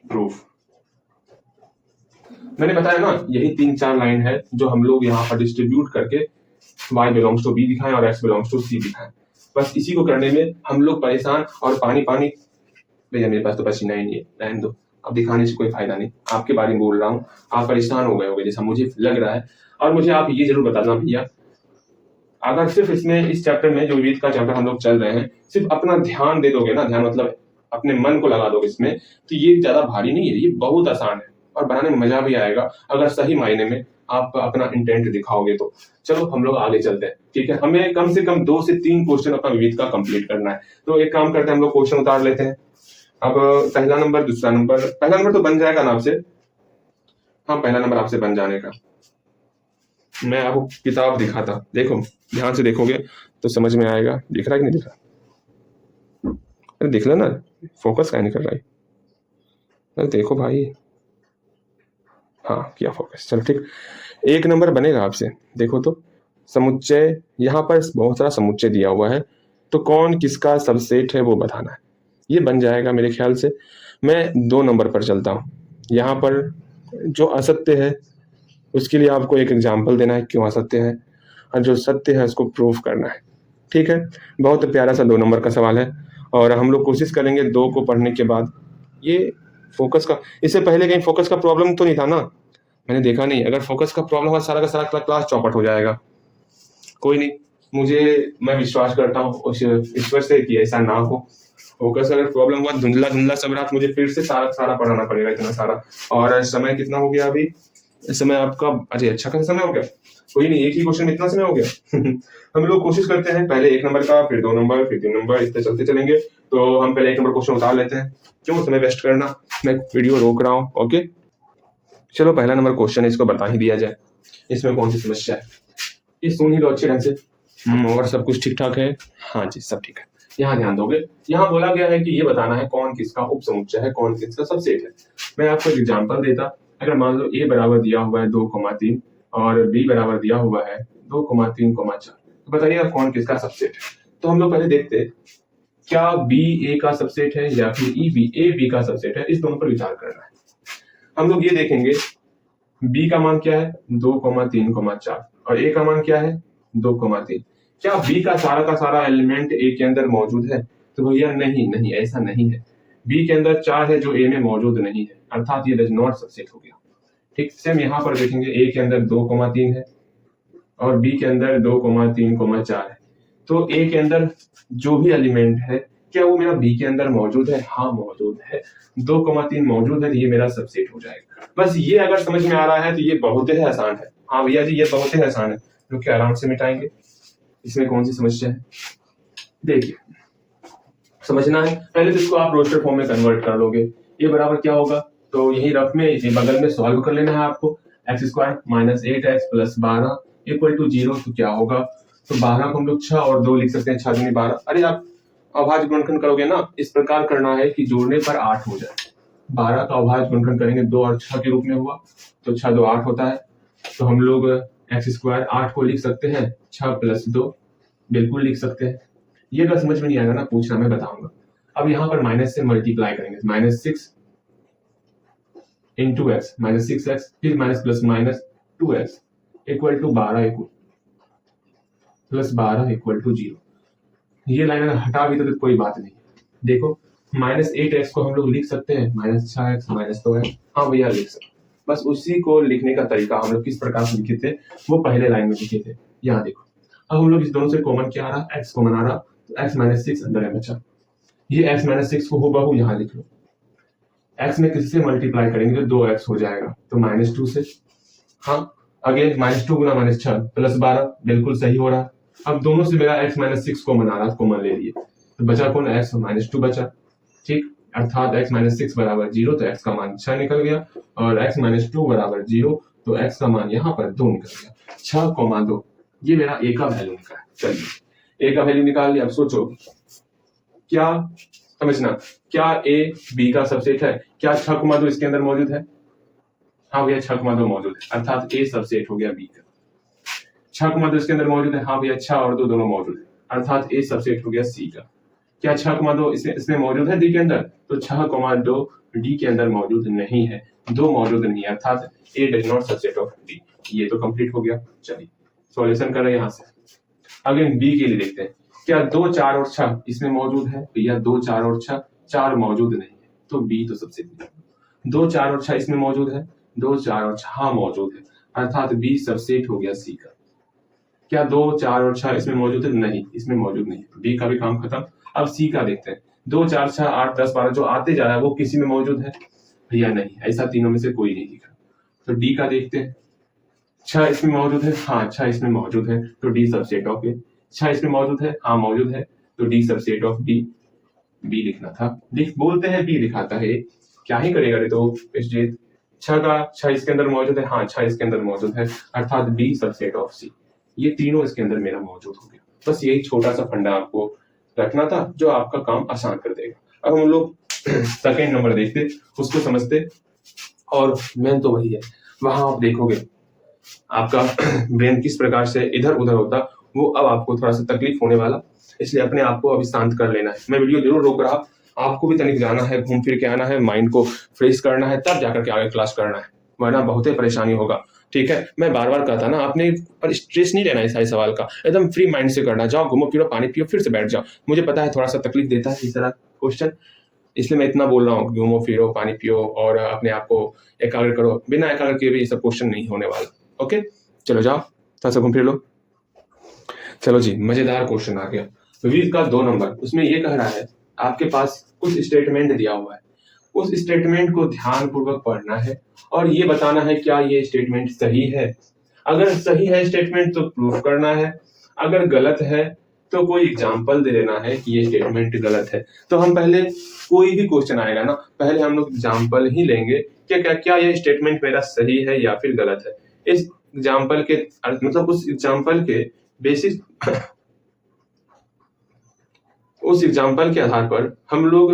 प्रूफ। मैंने बताया ना, यही 3-4 लाइन है जो हम लोग यहाँ पर डिस्ट्रीब्यूट करके y बिलोंग्स टू b दिखाएं और x बिलोंग्स टू c दिखाएं। बस इसी को करने में हम लोग परेशान और पानी पानी भैया मेरे पास तो पसीना ही नहीं है, रहने दो, अब दिखाने से कोई फायदा नहीं, आपके बारे में बोल रहा हूँ, आप परेशान हो गए होगे जैसा मुझे लग रहा है। और मुझे आप ये जरूर बताना भैया, अगर सिर्फ इसमें इस चैप्टर में जो विविध का चैप्टर हम लोग चल रहे हैं, सिर्फ अपना ध्यान दे दोगे ना, ध्यान मतलब अपने मन को लगा दोगे इसमें, तो ये ज्यादा भारी नहीं है, ये बहुत आसान है और बनाने में मजा भी आएगा अगर सही मायने में आप अपना इंटेंट दिखाओगे तो। चलो हम लोग आगे चलते हैं, ठीक है। हमें कम से कम 2 से 3 क्वेश्चन अपना विविध का कंप्लीट करना है, तो एक काम करते हैं, हम लोग क्वेश्चन उतार लेते हैं। अब पहला नंबर, दूसरा नंबर, पहला नंबर तो बन जाएगा ना आपसे, हाँ पहला नंबर आपसे बन जाने का। मैं आपको किताब दिखाता, देखो ध्यान से देखोगे तो समझ में आएगा। दिख रहा है कि नहीं दिख रहा? अरे दिख रहा ना, फोकस क्या नहीं कर रहा है? अरे देखो भाई, हाँ किया फोकस, चलो ठीक। 1 नंबर बनेगा आपसे, देखो तो समुच्चय, यहाँ पर बहुत सारा समुच्चय दिया हुआ है, तो कौन किसका सबसेट है वो बताना है। ये बन जाएगा मेरे ख्याल से। मैं 2 नंबर पर चलता हूँ। यहाँ पर जो असत्य है उसके लिए आपको एक एग्जाम्पल देना है क्यों असत्य है, और जो सत्य है उसको प्रूफ करना है, ठीक है। बहुत प्यारा सा 2 नंबर का सवाल है, और हम लोग कोशिश करेंगे 2 को पढ़ने के बाद। ये फोकस का, इससे पहले कहीं फोकस का प्रॉब्लम तो नहीं था ना? मैंने देखा नहीं, अगर फोकस का प्रॉब्लम हुआ सारा का सारा क्लास चौपट हो जाएगा। कोई नहीं, मैं विश्वास करता हूँ उस ईश्वर से कि ऐसा ना हो। फोकस अगर प्रॉब्लम हुआ, धुंधला धुंधला सब रात मुझे फिर से सारा सारा पढ़ाना पड़ेगा, इतना सारा। और समय कितना हो गया अभी? इस समय आपका, अरे अच्छा खासा समय हो गया। कोई नहीं, एक ही क्वेश्चन में इतना समय हो गया। हम लोग कोशिश करते हैं पहले 1 नंबर का, फिर 2 नंबर, फिर 3 नंबर, इस तरह चलते चलेंगे। तो हम पहले 1 नंबर क्वेश्चन उतार लेते हैं, क्यों समय वेस्ट करना। मैं वीडियो रोक रहा हूँ, ओके। चलो पहला नंबर क्वेश्चन है, इसको बता ही दिया जाए। इसमें कौन सी समस्या है, ये सुन ही लो अच्छे ढंग से। और सब कुछ ठीक ठाक है? हाँ जी सब ठीक है। यहाँ ध्यान दोगे, यहाँ बोला गया है कि ये बताना है कौन किसका उपसमुच्चय है, कौन किसका सबसेट है। मैं आपको एक एग्जांपल देता, अगर मान लो a बराबर दिया हुआ है 2,3 और b बराबर दिया हुआ है 2,3,4, तो बताइए आप कौन किसका सबसेट है। तो हम लोग पहले देखते हैं क्या b a का सबसेट है या फिर a b का सबसेट है, इस दोनों पर विचार करना है। हम लोग ये देखेंगे b का मान क्या है 2,3,4 और a का मान क्या है 2,3। क्या b का सारा एलिमेंट a के अंदर मौजूद है? तो भैया नहीं नहीं, ऐसा नहीं है। b के अंदर 4 है जो a में मौजूद नहीं है, अर्थात ये डज नॉट सबसेट हो गया। ठीक, सेम यहाँ पर देखेंगे a के अंदर 2,3 है और b के अंदर 2,3,4 है, तो a के अंदर जो भी एलिमेंट है क्या वो मेरा b के अंदर मौजूद है? हाँ मौजूद है, 2,3 मौजूद है, तो ये मेरा सबसेट हो जाएगा। बस ये अगर समझ में आ रहा है तो ये बहुत ही आसान है। हाँ भैया जी ये बहुत ही आसान है, जो कि आराम से मिटाएंगे। इसमें कौन सी समस्या है, देखिए समझना है। पहले तो इसको आप रोस्टर फॉर्म में कन्वर्ट कर लोगे। ये बराबर क्या होगा, तो यही रफ में बगल में सॉल्व कर लेना है आपको। x² - 8x + 12 = 0, तो क्या होगा, तो 12 को हम लोग 6 और 2 लिख सकते हैं, 6 दूनी 12। अरे आप अभाज्य गुणनखंड करोगे ना, इस प्रकार करना है कि जोड़ने पर 8 हो जाए। 12 का अभाज्य गुणनखंड करेंगे 2 और 6 के रूप में हुआ, तो 6 2 8 होता है। तो हम लोग x² 8 को लिख सकते हैं 6 + 2, बिल्कुल लिख सकते हैं। ये अगर समझ में नहीं आएगा ना पूछना, मैं बताऊंगा। अब यहाँ पर माइनस से मल्टीप्लाई करेंगे, -6 × x -6x, फिर माइनस प्लस माइनस 2x = 12 + 12 = 0। ये लाइन अगर हटा भी तो कोई बात नहीं। देखो -8x को हम लोग लिख सकते हैं -6x -2x, हाँ भैया लिख सकते। बस उसी को लिखने का तरीका हम लोग किस प्रकार से लिखे थे वो पहले लाइन में लिखे थे। यहाँ देखो, अब हम लोग इस दोनों से कॉमन क्या आ रहा, x कॉमन आ रहा, तो x - 6 अंदर है बचा। ये x - 6 को हूबहू यहाँ लिख लो। x में किससे मल्टीप्लाई करेंगे तो 2x हो जाएगा, तो -2 से। हाँ अगेन -2 × -6 + 12, बिल्कुल सही हो रहा। अब दोनों से मेरा x - 6 कॉमन आ रहा, कॉमन ले लिए, तो बचा कौन, x - 2 बचा। ठीक, अर्थात x - 6 = 0, तो x का मान 6 निकल गया, और x - 2 = 0, तो x का मान यहाँ पर 2 निकल गया। 6, 2, ये मेरा a का वैल्यू निकला। चलिए a का वैल्यू निकाल लिया। अब सोचो क्या समझना, क्या a b का सबसेट है? क्या 6, 2 इसके अंदर मौजूद है? हाँ भैया 6,2 मौजूद है, अर्थात a सबसेट हो गया b का। 6,2 इसके अंदर मौजूद है, हाँ भैया 6 और 2 दोनों मौजूद है, अर्थात a सबसेट हो गया c का। क्या 6,2 इसमें मौजूद है d के अंदर? तो 6,2 d के अंदर मौजूद नहीं है, 2 मौजूद नहीं है, अर्थात a does not subset of d। ये तो कंप्लीट हो गया। चलिए सॉल्यूशन कर रहे हैं यहाँ से। अगेन b के लिए देखते हैं, क्या 2, 4 और 6 इसमें मौजूद है? भैया 2, 4 और 6 4 मौजूद नहीं है, तो बी तो सबसे पहले 2 4 और 6 इसमें मौजूद है, 2 4 और 6 मौजूद है, अर्थात बी सबसेट हो गया सी का। क्या 2 4 और 6 इसमें मौजूद है? नहीं, इसमें मौजूद नहीं है, बी का भी काम खत्म। अब सी का देखते हैं, 2 4 6 8 10 12 जो आते जा रहा है वो किसी में मौजूद है? भैया नहीं, ऐसा तीनों में से कोई नहीं दिखा। तो डी का देखते हैं, 6 इसमें मौजूद है, हाँ 6 इसमें मौजूद है, तो डी सबसेट ऑफ ए। 6 इसमें मौजूद है, हाँ मौजूद है, तो D subset of B. B लिखना था, बोलते हैं बी लिखाता है, क्या ही करेगा रे। तो 6 इसके अंदर मौजूद है, हाँ 6 इसके अंदर मौजूद है, अर्थात बी सबसेट ऑफ सी। ये तीनों इसके अंदर मेरा मौजूद हो गया। बस यही छोटा सा फंडा आपको रखना था जो आपका काम आसान कर देगा। अब हम लोग सेकेंड नंबर देखते, उसको समझते, और मेन तो वही है, वहां आप देखोगे आपका ब्रेन किस प्रकार से इधर उधर होता, वो अब आपको थोड़ा सा तकलीफ होने वाला, इसलिए अपने आप को अभी शांत कर लेना है। मैं वीडियो जरूर रोक रहा, आपको भी तनिक जाना है, घूम फिर के आना है, माइंड को फ्रेश करना है, तब जाकर के आगे क्लास करना है, वरना बहुत ही परेशानी होगा। ठीक है, मैं बार बार कहता ना, आपने पर स्ट्रेस नहीं लेना है सारे सवाल का, एकदम फ्री माइंड से करना। जाओ घूमो फिरो, पानी पियो, फिर से बैठ जाओ। मुझे पता है थोड़ा सा तकलीफ देता है इस तरह क्वेश्चन, इसलिए मैं इतना बोल रहा हूँ, घूमो फिरो, पानी पियो और अपने आप को एकाग्र करो। बिना एकाग्र किए भी ये सब क्वेश्चन नहीं होने वाला। ओके, चलो जाओ, थोड़ा सा घूम फिर लो। चलो जी, मजेदार क्वेश्चन आ गया, विविध का 2 नंबर। उसमें ये कह रहा है आपके पास कुछ स्टेटमेंट दिया हुआ है, उस स्टेटमेंट को ध्यान पूर्वक पढ़ना है और ये बताना है क्या ये स्टेटमेंट सही है। अगर सही है स्टेटमेंट तो प्रूफ करना है, अगर गलत है तो कोई एग्जाम्पल दे देना है कि ये स्टेटमेंट गलत है। तो हम पहले, कोई भी क्वेश्चन आएगा ना, पहले हम लोग एग्जाम्पल ही लेंगे कि क्या ये स्टेटमेंट मेरा सही है या फिर गलत है। इस एग्जाम्पल के मतलब उस एग्जाम्पल के बेसिस उस एग्जाम्पल के आधार पर हम लोग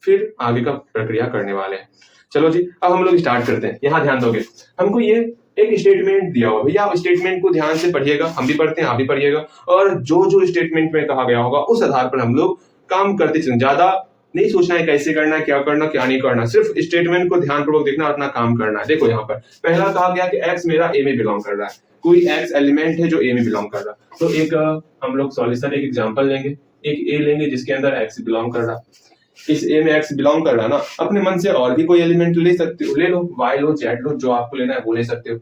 फिर आगे का प्रक्रिया करने वाले हैं। चलो जी, अब हम लोग स्टार्ट करते हैं। यहाँ ध्यान दोगे, हमको ये एक स्टेटमेंट दिया हुआ, भैया आप स्टेटमेंट को ध्यान से पढ़िएगा, हम भी पढ़ते हैं, आप भी पढ़िएगा, और जो जो स्टेटमेंट में कहा गया होगा उस आधार पर हम लोग काम करते चलें। ज्यादा नहीं सोचना है कैसे करना है, क्या करना, क्या नहीं करना, सिर्फ स्टेटमेंट को ध्यानपूर्वक देखना और अपना काम करना है। देखो यहाँ पर पहला कहा गया कि एक्स मेरा ए में बिलोंग कर रहा है, कोई एक्स एलिमेंट है जो ए में बिलोंग कर रहा है। तो एक हम लोग सॉल्यूशन, एक एग्जाम्पल लेंगे, एक ए लेंगे जिसके अंदर एक्स बिलोंग कर रहा है। इस ए में एक्स बिलोंग कर रहा है ना, अपने मन से और भी कोई एलिमेंट ले सकते हो, ले लो, वाई लो, जेड लो, जो आपको लेना है वो ले सकते हो।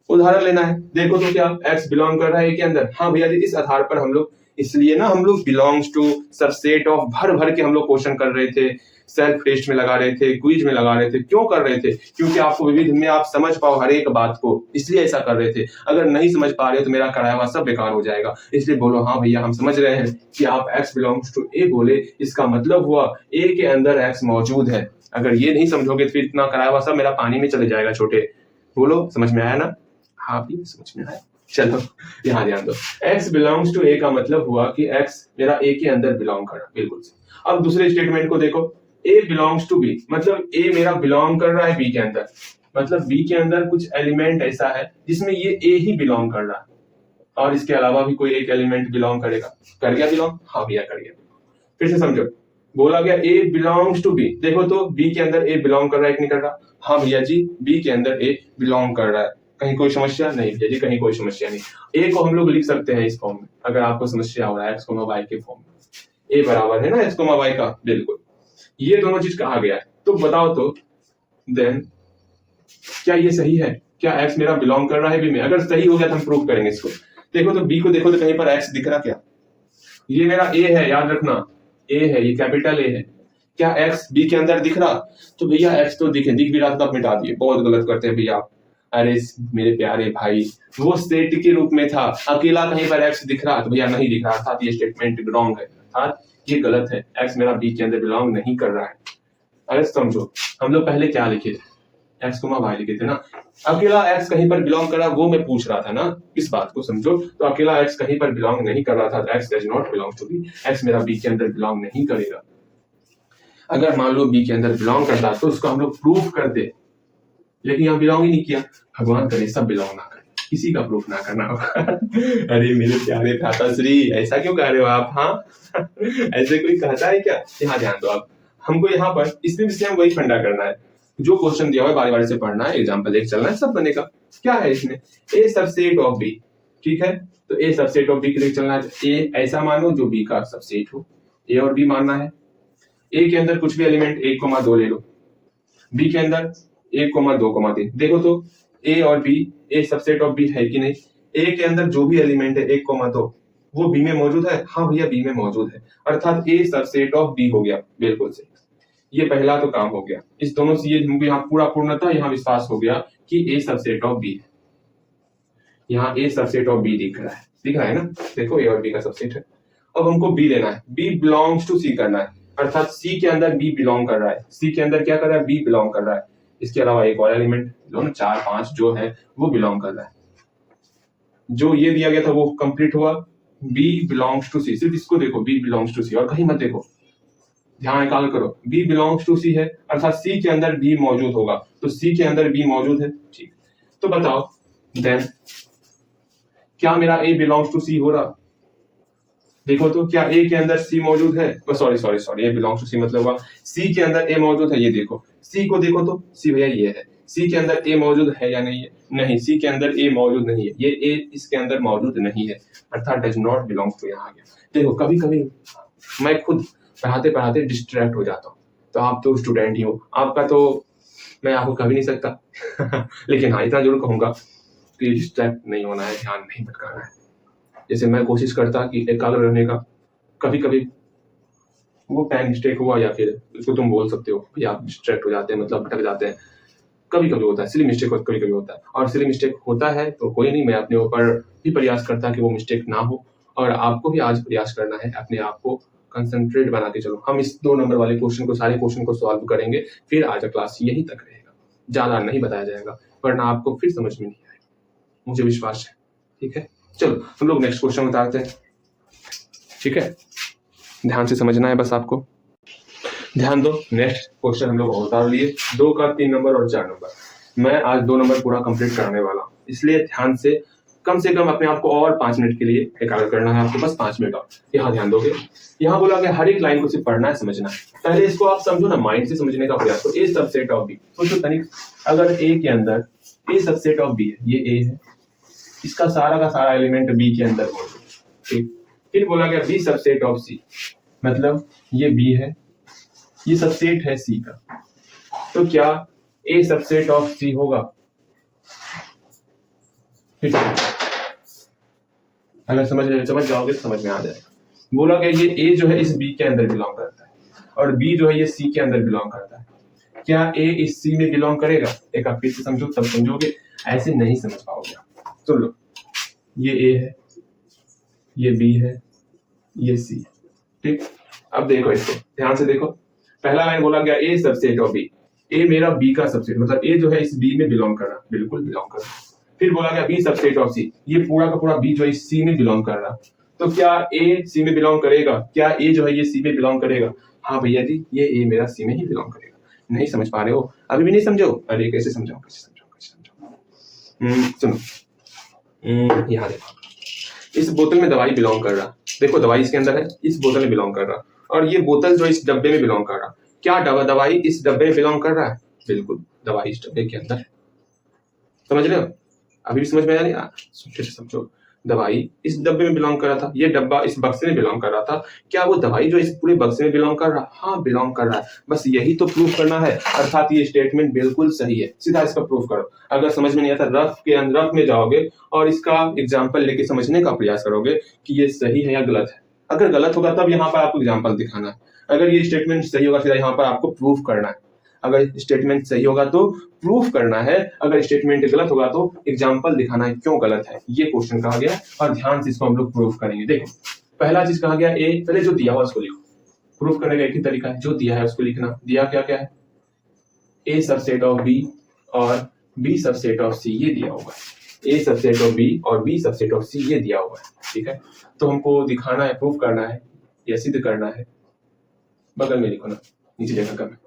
उदाहरण लेना है, देखो तो क्या एक्स बिलोंग कर रहा है ए के अंदर, हाँ भैया जी, इस आधार पर हम लोग, इसलिए ना हम लोग बिलोंग्स टू सबसेट ऑफ भर भर के हम लोग क्वेश्चन कर रहे थे, सेल्फ टेस्ट में लगा रहे थे, क्विज में लगा रहे थे। क्यों कर रहे थे? क्योंकि आपको विविध में आप समझ पाओ हर एक बात को, इसलिए ऐसा कर रहे थे। अगर नहीं समझ पा रहे हो तो मेरा कराया हुआ सब बेकार हो जाएगा। इसलिए बोलो हाँ भैया हम समझ रहे हैं कि आप एक्स बिलोंग्स टू ए बोले, इसका मतलब हुआ ए के अंदर एक्स मौजूद है। अगर ये नहीं समझोगे तो फिर इतना कराया हुआ सब मेरा पानी में चले जाएगा। छोटे बोलो, समझ में आया ना? हाँ भी समझ में आया। चलो यहाँ ध्यान दो, x बिलोंग्स टू a का मतलब हुआ कि x मेरा a के अंदर बिलोंग कर रहा है, बिल्कुल से। अब दूसरे स्टेटमेंट को देखो, a बिलोंग्स टू b, मतलब a मेरा बिलोंग कर रहा है b के अंदर, मतलब b के अंदर कुछ एलिमेंट ऐसा है जिसमें ये a ही बिलोंग कर रहा है और इसके अलावा भी कोई एक एलिमेंट बिलोंग करेगा। कर गया बिलोंग? हाँ भैया कर गया। फिर से समझो, बोला गया a बिलोंग्स टू b, देखो तो b के अंदर a बिलोंग कर रहा है कि नहीं कर रहा? हाँ भैया जी, b के अंदर a बिलोंग कर रहा है। कहीं कोई समस्या नहीं भैया जी, कहीं कोई समस्या नहीं। ए को हम लोग लिख सकते हैं इस फॉर्म में, अगर आपको समस्या हो रहा है, एक्स कोमा वाई के फॉर्म में। ए बराबर है ना एक्स कोमा वाई का, बिल्कुल। ये दोनों चीज कहा गया है, तो बताओ तो देन क्या ये सही है? क्या एक्स मेरा बिलोंग कर रहा है बी में? अगर सही हो गया तो हम प्रूव करेंगे इसको। देखो तो बी को देखो तो कहीं पर एक्स दिख रहा क्या? ये मेरा ए है, याद रखना, ए है, ये कैपिटल ए है। क्या एक्स बी के अंदर दिख रहा? तो भैया एक्स तो दिख भी रहा था, मिटा दिए। बहुत गलत करते हैं भैया आप। अरे मेरे प्यारे भाई, वो सेट के रूप में था, अकेला कहीं पर एक्स दिख रहा तो भैया नहीं दिख रहा, अर्थात ये स्टेटमेंट रॉन्ग है, अर्थात ये गलत है। एक्स मेरा बी के अंदर बिलोंग नहीं कर रहा है। अरे समझो, हम लोग पहले क्या लिखे थे? एक्स कोमा वाई लिखे थे ना, अकेला एक्स कहीं पर बिलोंग कर रहा, वो मैं पूछ रहा था ना, इस बात को समझो। तो अकेला एक्स कहीं पर बिलोंग नहीं कर रहा था, X does not belong to B, X मेरा बी के अंदर बिलोंग नहीं करेगा। अगर मान लो बी के अंदर बिलोंग करता तो उसको हम लोग प्रूफ करते, लेकिन यहाँ बिलोंग ही नहीं किया। भगवान करे सब बिलोंग ना करे, किसी का प्रूफ ना करना होगा। अरे मेरे प्यारे भ्राताश्री, ऐसा क्यों कह रहे हो आप? हाँ ऐसे कोई कहता है क्या? यहाँ ध्यान दो आप, हमको यहाँ पर इसमें भी सेम वही फंडा करना है, जो क्वेश्चन दिया हुआ है बारी बारी से पढ़ना है, एग्जाम्पल एक चलना है, सब बनेगा। क्या है इसमें? ए सबसेट ऑफ बी, ठीक है, तो ए सबसेट ऑफ बी के लिए चलना है। ए ऐसा मानो जो बी का सबसेट हो, ए और बी मानना है। ए के अंदर कुछ भी एलिमेंट 1,2 ले लो, बी के अंदर 1,2,3 देखो तो ए और B A subset of B है कि नहीं। ए के अंदर जो भी एलिमेंट है 1,2 वो बी में मौजूद है, हाँ भैया बी में मौजूद है, अर्थात ए सबसेट ऑफ बी हो गया। बिल्कुल सही, ये पहला तो काम हो गया। इस दोनों से ये हमको यहाँ पूरा पूर्णतः यहाँ विश्वास हो गया कि ए सबसेट ऑफ बी है। यहाँ ए सबसेट ऑफ बी दिख रहा है ना, देखो ए और बी का सबसेट है। अब हमको बी लेना है, बी बिलोंग्स टू सी करना है, अर्थात सी के अंदर बी बिलोंग कर रहा है। सी के अंदर क्या कर रहा है, बी बिलोंग कर रहा है। इसके अलावा एक और एलिमेंट लो ना, 4 5 जो है वो बिलोंग कर रहा है। जो ये दिया गया था वो कंप्लीट हुआ, बी बिलोंग्स टू सी। सिर्फ इसको देखो, बी बिलोंग्स टू सी, और कहीं मत देखो, ध्यान निकाल करो। बी बिलोंग्स टू सी है, अर्थात सी के अंदर बी मौजूद होगा, तो सी के अंदर बी मौजूद है। ठीक, तो बताओ देन क्या मेरा ए बिलोंग्स टू सी हो रहा? देखो तो क्या ए के अंदर सी मौजूद है? सॉरी, ए बिलोंग्स टू सी मतलब हुआ सी के अंदर ए मौजूद है। ये देखो, सी को देखो तो सी भैया ये है, सी के अंदर ए मौजूद है या नहीं है? नहीं, सी के अंदर ए मौजूद नहीं है, ये ए इसके अंदर मौजूद नहीं है, अर्थात डज नॉट बिलोंग टू। यहाँ आ गया। देखो कभी कभी मैं खुद पढ़ाते पढ़ाते डिस्ट्रैक्ट हो जाता हूँ, तो आप तो स्टूडेंट ही हो, आपका तो मैं आपको कह भी नहीं सकता लेकिन हाँ इतना जरूर कहूंगा कि डिस्ट्रैक्ट नहीं होना है, ध्यान नहीं भटकाना है। जैसे मैं कोशिश करता कि एकाग्र रहने का, कभी कभी वो टाइम मिस्टेक हुआ या फिर उसको तुम बोल सकते हो कि आप डिस्ट्रैक्ट हो जाते हैं, मतलब भटक जाते हैं, कभी कभी होता है सिली मिस्टेक, कभी कभी होता है। और सिली मिस्टेक होता है तो कोई नहीं, मैं अपने ऊपर भी प्रयास करता कि वो मिस्टेक ना हो, और आपको भी आज प्रयास करना है अपने आप को कंसंट्रेट बना के चलो। हम इस 2 नंबर वाले क्वेश्चन को, सारे क्वेश्चन को सॉल्व करेंगे, फिर आज का क्लास यहीं तक रहेगा, ज्यादा नहीं बताया जाएगा, वरना आपको फिर समझ में नहीं आएगा, मुझे विश्वास है। ठीक है, चलो हम लोग नेक्स्ट क्वेश्चन उतारते हैं। ठीक है, ध्यान से समझना है बस आपको, ध्यान दो। नेक्स्ट क्वेश्चन हम लोग उतार लिए, 2 का 3 नंबर और 4 नंबर। मैं आज 2 नंबर पूरा कंप्लीट कराने वाला हूँ, इसलिए ध्यान से कम अपने आप को और 5 मिनट के लिए एकाग्र करना है आपको, बस 5 मिनट और यहाँ ध्यान दोगे। यहाँ बोला गया हर एक लाइन को सिर्फ पढ़ना है, समझना है। पहले इसको आप समझो ना, माइंड से समझने का प्रयास करो। ए सबसेट ऑफ बी, सोचो तनिक, अगर ए के अंदर ए सबसेट ऑफ बी है, ये ए है, इसका सारा का सारा एलिमेंट बी के अंदर मौजूद है। ठीक, फिर बोला गया बी सबसेट ऑफ सी, मतलब ये बी है, ये सबसेट है सी का, तो क्या ए सबसेट ऑफ सी होगा? अगर समझ जाओगे तो समझ में आ जाएगा। बोला गया ये ए जो है इस बी के अंदर बिलोंग करता है, और बी जो है ये सी के अंदर बिलोंग करता है। क्या ए इस सी में बिलोंग करेगा? एक आप फिर से समझो, तब समझोगे, ऐसे नहीं समझ पाओगे। तो लो, ये ए है, ये बी है, ये सी है। ठीक, अब देखो इसको ध्यान से देखो। पहला लाइन बोला गया ए सबसेट ऑफ बी, ए मेरा बी का सबसेट, मतलब ए जो है इस बी में बिलोंग कर रहा, बिल्कुल बिलोंग कर रहा। फिर बोला गया बी सबसेट ऑफ सी, ये पूरा का पूरा बी जो है इस सी में बिलोंग कर रहा, तो क्या ए सी में बिलोंग करेगा? क्या ए जो है ये सी में बिलोंग करेगा? हाँ भैया जी, ये ए मेरा सी में ही बिलोंग करेगा। नहीं समझ पा रहे हो? अभी भी नहीं समझो? अरे कैसे समझाओ, सुनो, यहाँ देखो, इस बोतल में दवाई बिलोंग कर रहा, देखो दवाई इसके अंदर है, इस बोतल में बिलोंग कर रहा, और ये बोतल जो इस डब्बे में बिलोंग कर रहा। क्या दवाई इस डब्बे में बिलोंग कर रहा है? बिल्कुल, दवाई इस डब्बे के अंदर है। समझ रहे हो? अभी भी समझ में आया नहीं? फिर से समझो, दवाई इस डब्बे में बिलोंग कर रहा था, ये डब्बा इस बक्से में बिलोंग कर रहा था। क्या वो दवाई जो इस पूरे बक्से में बिलोंग कर रहा? हाँ बिलोंग कर रहा है। बस यही तो प्रूफ करना है, अर्थात ये स्टेटमेंट बिल्कुल सही है। सीधा इसका प्रूफ करो। अगर समझ में नहीं आता, रफ में जाओगे और इसका एग्जाम्पल लेके समझने का प्रयास करोगे कि ये सही है या गलत है। अगर गलत होगा तब यहाँ पर आपको एग्जाम्पल दिखाना है, अगर ये स्टेटमेंट सही होगा सीधा यहाँ पर आपको प्रूफ करना है। अगर स्टेटमेंट सही होगा तो प्रूफ करना है, अगर स्टेटमेंट गलत होगा तो एग्जांपल दिखाना है क्यों गलत है। ये क्वेश्चन कहा गया, और ध्यान से इसको हम लोग प्रूफ करेंगे। देखो पहला चीज कहा गया ए, पहले जो दिया हुआ उसको लिखो। प्रूफ करने का एक ही तरीका है, जो दिया है उसको लिखना। दिया क्या क्या है? ए सबसेट ऑफ बी और बी सबसेट ऑफ सी, ये दिया हुआ है। ए सबसेट ऑफ बी और बी सबसेट ऑफ सी, ये दिया हुआ है। ठीक है, तो हमको दिखाना है, प्रूफ करना है या सिद्ध करना है। बगल में लिखो ना, नीचे जगह कम है,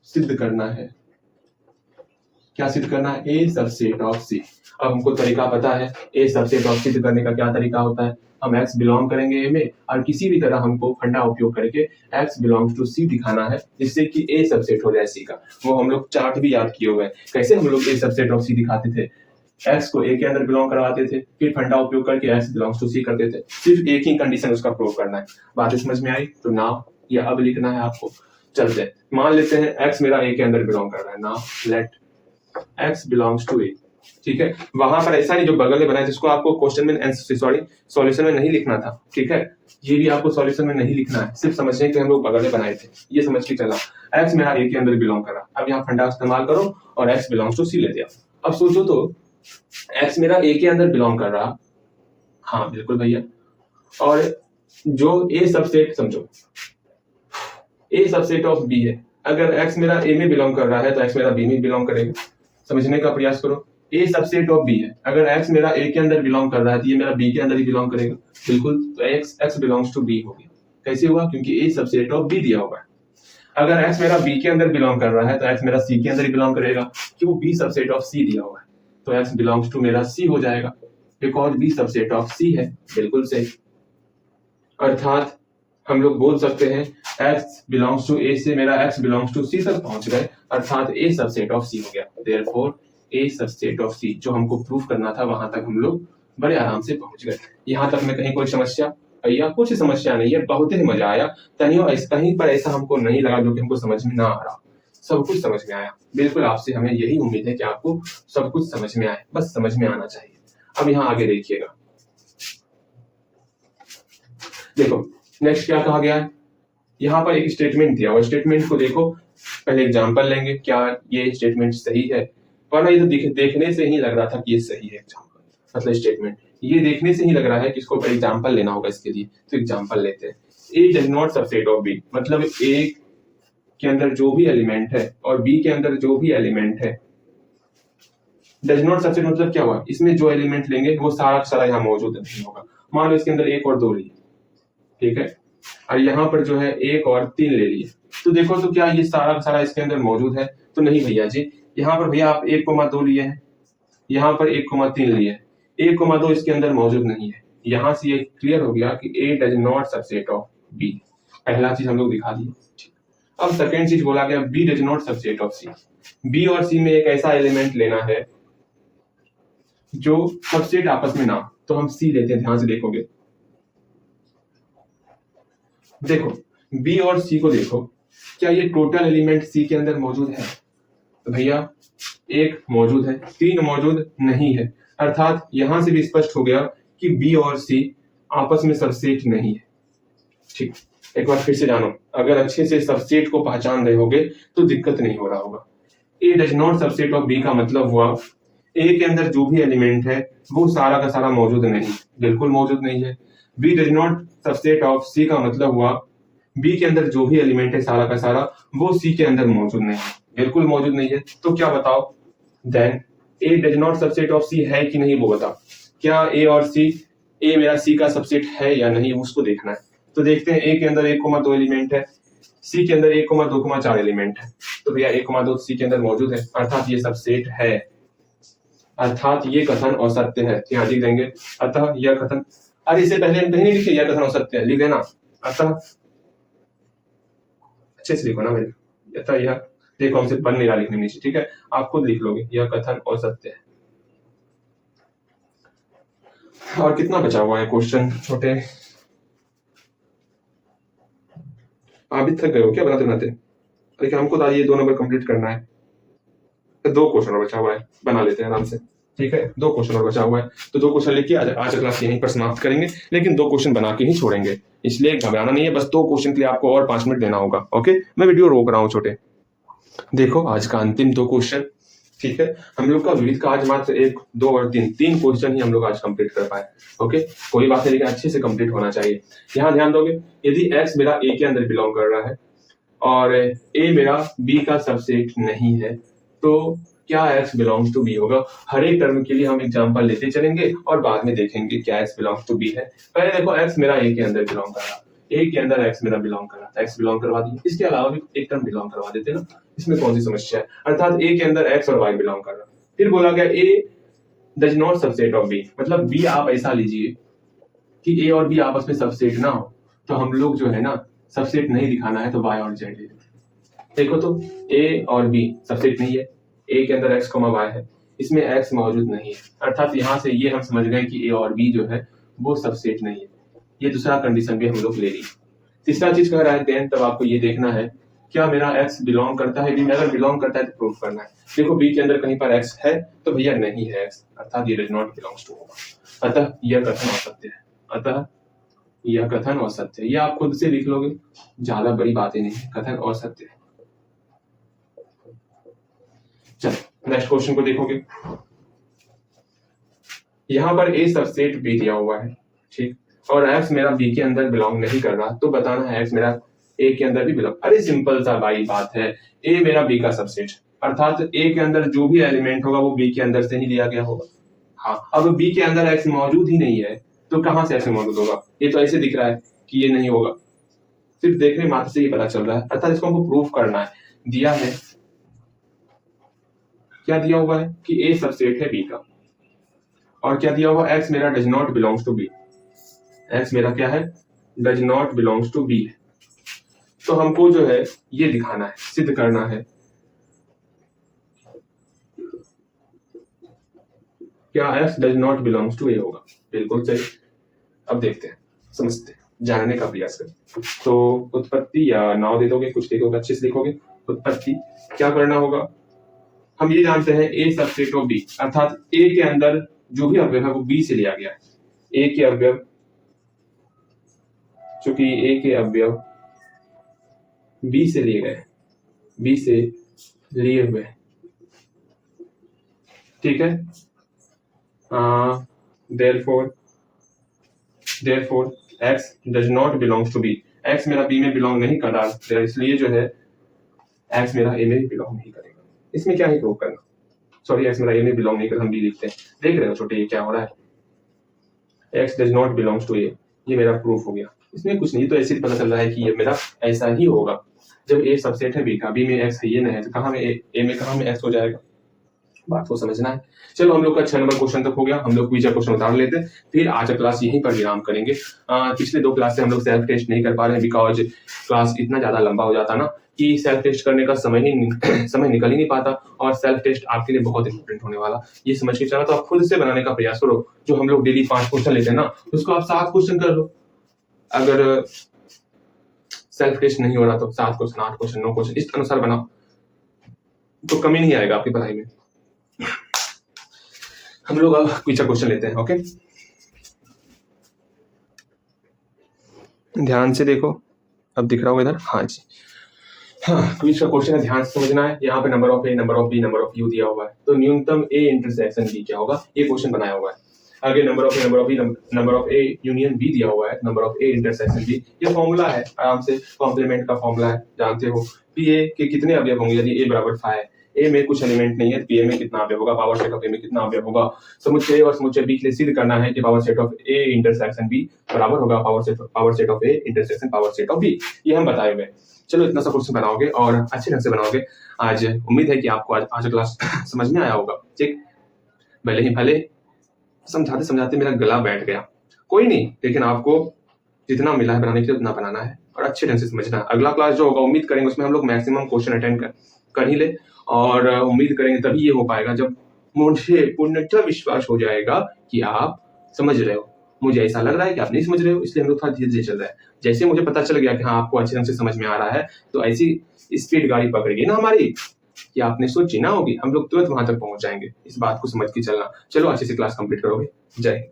सिद्ध करना है। क्या सिद्ध करना है? ए सबसेट ऑफ सी। अब हमको तरीका पता है, ए सबसेट ऑफ सिद्ध करने का क्या तरीका होता है। हम x बिलोंग करेंगे ए में, और किसी भी तरह हमको फंडा उपयोग करके x बिलोंग्स टू सी दिखाना है, जिससे कि ए सबसेट हो जाए सी का। वो हम लोग चार्ट भी याद किए हुए हैं, कैसे हम लोग ए सबसेट ऑफ सी दिखाते थे। x को a के अंदर बिलोंग करवाते थे, फिर फंडा उपयोग करके x बिलोंग्स टू सी करते थे। सिर्फ एक ही कंडीशन उसका प्रूव करना है। बात समझ में आई? तो नाउ या अब लिखना है आपको? चलते हैं, मान लेते हैं x मेरा a के अंदर बिलोंग कर रहा है। Now let x belongs to a, ठीक है। वहां पर ऐसा नहीं जो बगल में बना है, जिसको आपको क्वेश्चन में सॉल्यूशन में नहीं लिखना था, ठीक है, ये भी आपको सॉल्यूशन में नहीं लिखना है, सिर्फ समझने के हम लोग बगल में बनाए थे, ये समझ के चलना। x मेरा a के अंदर बिलोंग कर रहा है, अब यहाँ फंडा इस्तेमाल करो और x बिलोंग्स टू c ले दिया। अब सोचो तो x मेरा a के अंदर बिलोंग कर रहा, हाँ बिल्कुल भैया, और जो a सबसेट, समझो a सबसेट ऑफ b है, अगर x मेरा a में बिलोंग कर रहा है तो x मेरा b में बिलोंग करेगा। समझने का प्रयास करो, a सबसेट ऑफ b है, अगर x मेरा a के अंदर बिलोंग कर रहा है तो ये मेरा b के अंदर ही बिलोंग करेगा, बिल्कुल। तो x बिलोंग्स टू b हो गया। कैसे हुआ? क्योंकि a सबसेट ऑफ b दिया हुआ है। अगर x मेरा b के अंदर बिलोंग कर रहा है तो x मेरा c के अंदर ही बिलोंग करेगा, क्यों? b सबसेट ऑफ c दिया हुआ है, तो x बिलोंग्स टू मेरा c हो जाएगा, because b subset of c है। बिल्कुल सही। अर्थात हम लोग बोल सकते हैं x बिलोंग्स टू a से मेरा x बिलोंग्स टू c तक पहुंच गए, अर्थात a सबसेट ऑफ c हो गया। Therefore a subset of c, जो हमको प्रूफ करना था वहां तक हम लोग बड़े आराम से पहुंच गए। यहां तक में कहीं कोई समस्या? भैया कुछ समस्या नहीं है, बहुत ही मजा आया। कहीं पर ऐसा हमको नहीं लगा जो कि हमको समझ में ना आ रहा, सब कुछ समझ में आया। बिल्कुल आपसे हमें यही उम्मीद है कि आपको सब कुछ समझ में आए, बस समझ में आना चाहिए। अब यहाँ आगे देखिएगा, देखो नेक्स्ट क्या कहा गया है, यहाँ पर एक स्टेटमेंट दिया हुआ, स्टेटमेंट को देखो। पहले एग्जांपल लेंगे, क्या ये स्टेटमेंट सही है? वरना ये तो देखने से ही लग रहा था कि ये सही है एग्जांपल, मतलब स्टेटमेंट ये देखने से ही लग रहा है कि इसको एग्जांपल लेना होगा इसके लिए। तो एग्जांपल लेते हैं, A does not subset of B, मतलब ए के अंदर जो भी एलिमेंट है और बी के अंदर जो भी एलिमेंट है, डज नॉट सबसेट मतलब क्या हुआ? इसमें जो एलिमेंट लेंगे वो सारा सारा यहाँ मौजूद नहीं होगा। मान लो इसके अंदर एक और दो लिए, ठीक है, और यहाँ पर जो है एक और तीन ले लिए, तो देखो तो क्या ये सारा सारा इसके अंदर मौजूद है? तो नहीं भैया जी, यहाँ पर भैया आप 1,2 लिए हैं, यहाँ पर 1,3 लिए, 1,2 इसके अंदर मौजूद नहीं है। यहाँ से ये क्लियर हो गया कि A does not subset of B। पहला चीज हम लोग दिखा दिए। अब सेकेंड चीज बोला गया B does not subset of C। B और C में एक ऐसा एलिमेंट लेना है जो सबसेट आपस में ना, तो हम C लेते हैं। ध्यान से देखोगे, देखो B और C को देखो, क्या ये टोटल एलिमेंट C के अंदर मौजूद है? तो भैया एक मौजूद है, तीन मौजूद नहीं है, अर्थात यहां से भी स्पष्ट हो गया कि B और C आपस में सबसेट नहीं है। ठीक, एक बार फिर से जानो, अगर अच्छे से सबसेट को पहचान रहे होगे तो दिक्कत नहीं हो रहा होगा। A does not subset of B का मतलब हुआ A के अंदर जो भी एलिमेंट है वो सारा का सारा मौजूद नहीं, बिल्कुल मौजूद नहीं है। B does not subset of C का मतलब हुआ B के अंदर जो भी एलिमेंट है सारा का सारा वो C के अंदर मौजूद नहीं है, बिल्कुल मौजूद नहीं है। तो क्या बताओ, then A does not subset of C है कि नहीं वो बताओ। क्या A और C, A मेरा C का सबसेट है या नहीं उसको देखना है। तो देखते हैं, A के अंदर 1,2 एलिमेंट है, C के अंदर 1,2,4 एलिमेंट है, तो भैया 1,2 C के अंदर मौजूद है, अर्थात ये सबसेट है, अर्थात ये कथन असत्य है। यहाँ लिख देंगे, अतः यह कथन, अरे इससे पहले हम कहीं नहीं लिखे यह कथन असत्य है, लिख देना अतः, अच्छे से लिखो ना भाई, अतः यह, देखो हमसे बन नहीं रहा लिखने नीचे, ठीक है, आप खुद लिख लोगे, यह कथन असत्य है। और कितना बचा हुआ है क्वेश्चन छोटे, आप भी थक गए हो क्या बनाते बनाते? अरे हमको तो आज ये 2 नंबर कंप्लीट करना है, तो 2 क्वेश्चन और बचा हुआ है, बना लेते हैं आराम से, ठीक है, 2 क्वेश्चन और बचा हुआ है, तो 2 क्वेश्चन लेके आज क्लास यहीं पर समाप्त करेंगे, लेकिन 2 क्वेश्चन बना के ही छोड़ेंगे, इसलिए घबराना नहीं है, बस 2 क्वेश्चन के लिए आपको और 5 मिनट देना होगा। ओके, मैं वीडियो रोक रहा हूँ छोटे। देखो आज का अंतिम 2 क्वेश्चन, ठीक है, हम लोग का विविध का आज मात्र 1, 2 और 3 क्वेश्चन ही हम लोग आज कंप्लीट कर पाए। ओके, कोई बात नहीं, लेकिन अच्छे से कंप्लीट होना चाहिए। यहाँ ध्यान दोगे, यदि x मेरा a के अंदर बिलोंग कर रहा है और a मेरा b का सबसेट नहीं है, तो क्या x बिलोंग्स टू b होगा? हर एक टर्म के लिए हम एग्जांपल लेते चलेंगे और बाद में देखेंगे क्या x बिलोंग्स टू b है। पहले देखो, x मेरा a के अंदर बिलोंग कर रहा, a के अंदर x मेरा बिलोंग कर रहा था, x बिलोंग करवा दिए, इसके अलावा भी एक टर्म बिलोंग करवा देते ना, इसमें कौन सी समस्या है? अर्थात a के अंदर x और y बिलोंग कर रहा। फिर बोला गया a does not subset of b, मतलब b आप ऐसा लीजिए कि a और b आपस में सबसेट ना हो, तो हम लोग जो है ना सबसेट नहीं दिखाना है तो y और z ले लेते। देखो तो a और b सबसेट नहीं है, a के अंदर x, y है, इसमें x मौजूद नहीं है, अर्थात यहाँ से ये हम समझ गए कि a और b जो है वो सबसेट नहीं है। ये दूसरा कंडीशन भी हम लोग ले ली। तीसरा चीज कह रहा है देन, तब आपको ये देखना है क्या मेरा x बिलोंग करता है बी में। अगर बिलोंग करता है तो प्रूफ करना है। देखो बी के अंदर कहीं पर x है तो भैया नहीं है x, अर्थात ये डज नॉट बिलोंग्स टू होगा। अतः यह कथन असत्य है। अतः यह कथन असत्य है। यह आप खुद से लिख लोगे, ज्यादा बड़ी बात ही नहीं है, कथन असत्य है। चलो नेक्स्ट क्वेश्चन को देखोगे। यहाँ पर a सबसेट b दिया हुआ है, ठीक, और x मेरा b के अंदर बिलोंग नहीं कर रहा, तो बताना है x मेरा a के अंदर भी बिलोंग। अरे सिंपल सा भाई बात है, a मेरा b का सबसेट, अर्थात a के अंदर जो भी एलिमेंट होगा वो b के अंदर से ही लिया गया होगा। हाँ, अब b के अंदर x मौजूद ही नहीं है तो कहां से x मौजूद होगा? ये तो ऐसे दिख रहा है कि ये नहीं होगा, सिर्फ देखने मात्र से ये पता चल रहा है, अर्थात इसको हमको प्रूफ करना है। दिया है, क्या दिया हुआ है कि a सबसेट है b का, और क्या दिया हुआ x मेरा does not belongs to b। x मेरा क्या है? Does not belongs to b है। तो हमको जो है ये दिखाना है, सिद्ध करना है क्या x does not belongs to a होगा। बिल्कुल सही। अब देखते हैं, समझते हैं, जानने का प्रयास करें। तो उत्पत्ति या नाव दे दोगे, कुछ लिखोगे, अच्छे से लिखोगे। उत्पत्ति क्या करना होगा, हम ये जानते हैं a सबसेट ऑफ b, अर्थात a के अंदर जो भी अवयव है वो b से लिया गया है। a के अवयव, चूंकि a के अवयव b से लिए गए, b से लिए हुए, ठीक है। therefore x does not belongs to b, x मेरा b में बिलोंग नहीं कर रहा, इसलिए जो है x मेरा a में बिलोंग नहीं करेगा। इसमें क्या ही प्रूव करना, सॉरी x मेरा a में बिलोंग नहीं कर, हम b लिखते हैं। देख रहे हो छोटे ये क्या हो रहा है, x does not belongs to a, ये मेरा प्रूफ हो गया। इसमें कुछ नहीं, तो ऐसे ही पता चल रहा है कि ये मेरा ऐसा ही होगा। जब a सबसेट है b का, b में x है, ये नहीं है, तो कहाँ में a में कहाँ में x हो जाएगा, बात को समझना है। चलो हम लोग का 6 नंबर क्वेश्चन तक हो गया, हम लोग क्विज क्वेश्चन उतार लेते हैं, फिर आज का क्लास यहीं पर विराम करेंगे। पिछले 2 क्लास से हम लोग सेल्फ टेस्ट नहीं कर पा रहे हैं, बिकॉज क्लास इतना ज्यादा लंबा हो जाता ना कि सेल्फ टेस्ट करने का समय निकल ही नहीं पाता, और सेल्फ टेस्ट आपके लिए बहुत इंपॉर्टेंट होने वाला, ये समझ के चला। तो आप खुद से बनाने का प्रयास करो। जो हम लोग डेली 5 क्वेश्चन लेते हैं ना, उसको आप 7 क्वेश्चन कर लो। अगर सेल्फ टेस्ट नहीं हो रहा तो 7 क्वेश्चन, 8 क्वेश्चन, 9 क्वेश्चन, इस अनुसार बनाओ, तो कमी नहीं आएगा आपकी पढ़ाई में। हम लोग अब क्विज क्वेश्चन लेते हैं, ओके। ध्यान से देखो, अब दिख रहा होगा इधर, हाँ जी। हाँ, क्विज का क्वेश्चन है, ध्यान से समझना है। यहाँ पे number of A, number of B, number of U दिया हुआ है, तो न्यूनतम ए इंटरसेक्शन बी क्या होगा, ये क्वेश्चन बनाया हुआ है। आगे number of A, number of B, number of A union B दिया हुआ है, number of A intersection B, ये फॉर्मूला है, आराम से कॉम्प्लीमेंट का फॉर्मूला है, जानते हो। पी ए के कितने अवयव होंगे, यदि ए बराबर 5, ए में कुछ एलिमेंट नहीं है, पी ए में कितना अवयव होगा, पावर सेट ऑफ ए में कितना अवयव होगा। समुच्चय ए और समुच्चय बी के लिए सिद्ध करना है कि power set of A intersection B बराबर होगा power set of A intersection power set of B, ये हम बताए हुए। चलो इतना सा क्वेश्चन बनाओगे और अच्छे ढंग से बनाओगे। आज उम्मीद है कि आपको आज क्लास समझ में आया होगा, ठीक। भले समझाते समझाते मेरा गला बैठ गया, कोई नहीं, लेकिन आपको जितना मिला है बनाने के लिए उतना बनाना है और अच्छे ढंग से समझना है। अगला क्लास जो होगा उम्मीद करेंगे उसमें हम लोग मैक्सिमम क्वेश्चन अटेंड कर ही ले, और उम्मीद करेंगे तभी ये हो पाएगा जब मुझे पूर्णतः विश्वास हो जाएगा कि आप समझ रहे हो। मुझे ऐसा लग रहा है कि आप नहीं समझ रहे हो, इसलिए हम लोग थोड़ा धीरे धीरे चल रहा है। जैसे मुझे पता चल गया कि हाँ आपको अच्छे ढंग से समझ में आ रहा है, तो ऐसी स्पीड गाड़ी पकड़िए ना हमारी कि आपने सोची ना होगी, हम लोग तुरंत वहां तक पहुंच जाएंगे। इस बात को समझ के चलना। चलो अच्छे से क्लास कंप्लीट करोगे। जय हिंद।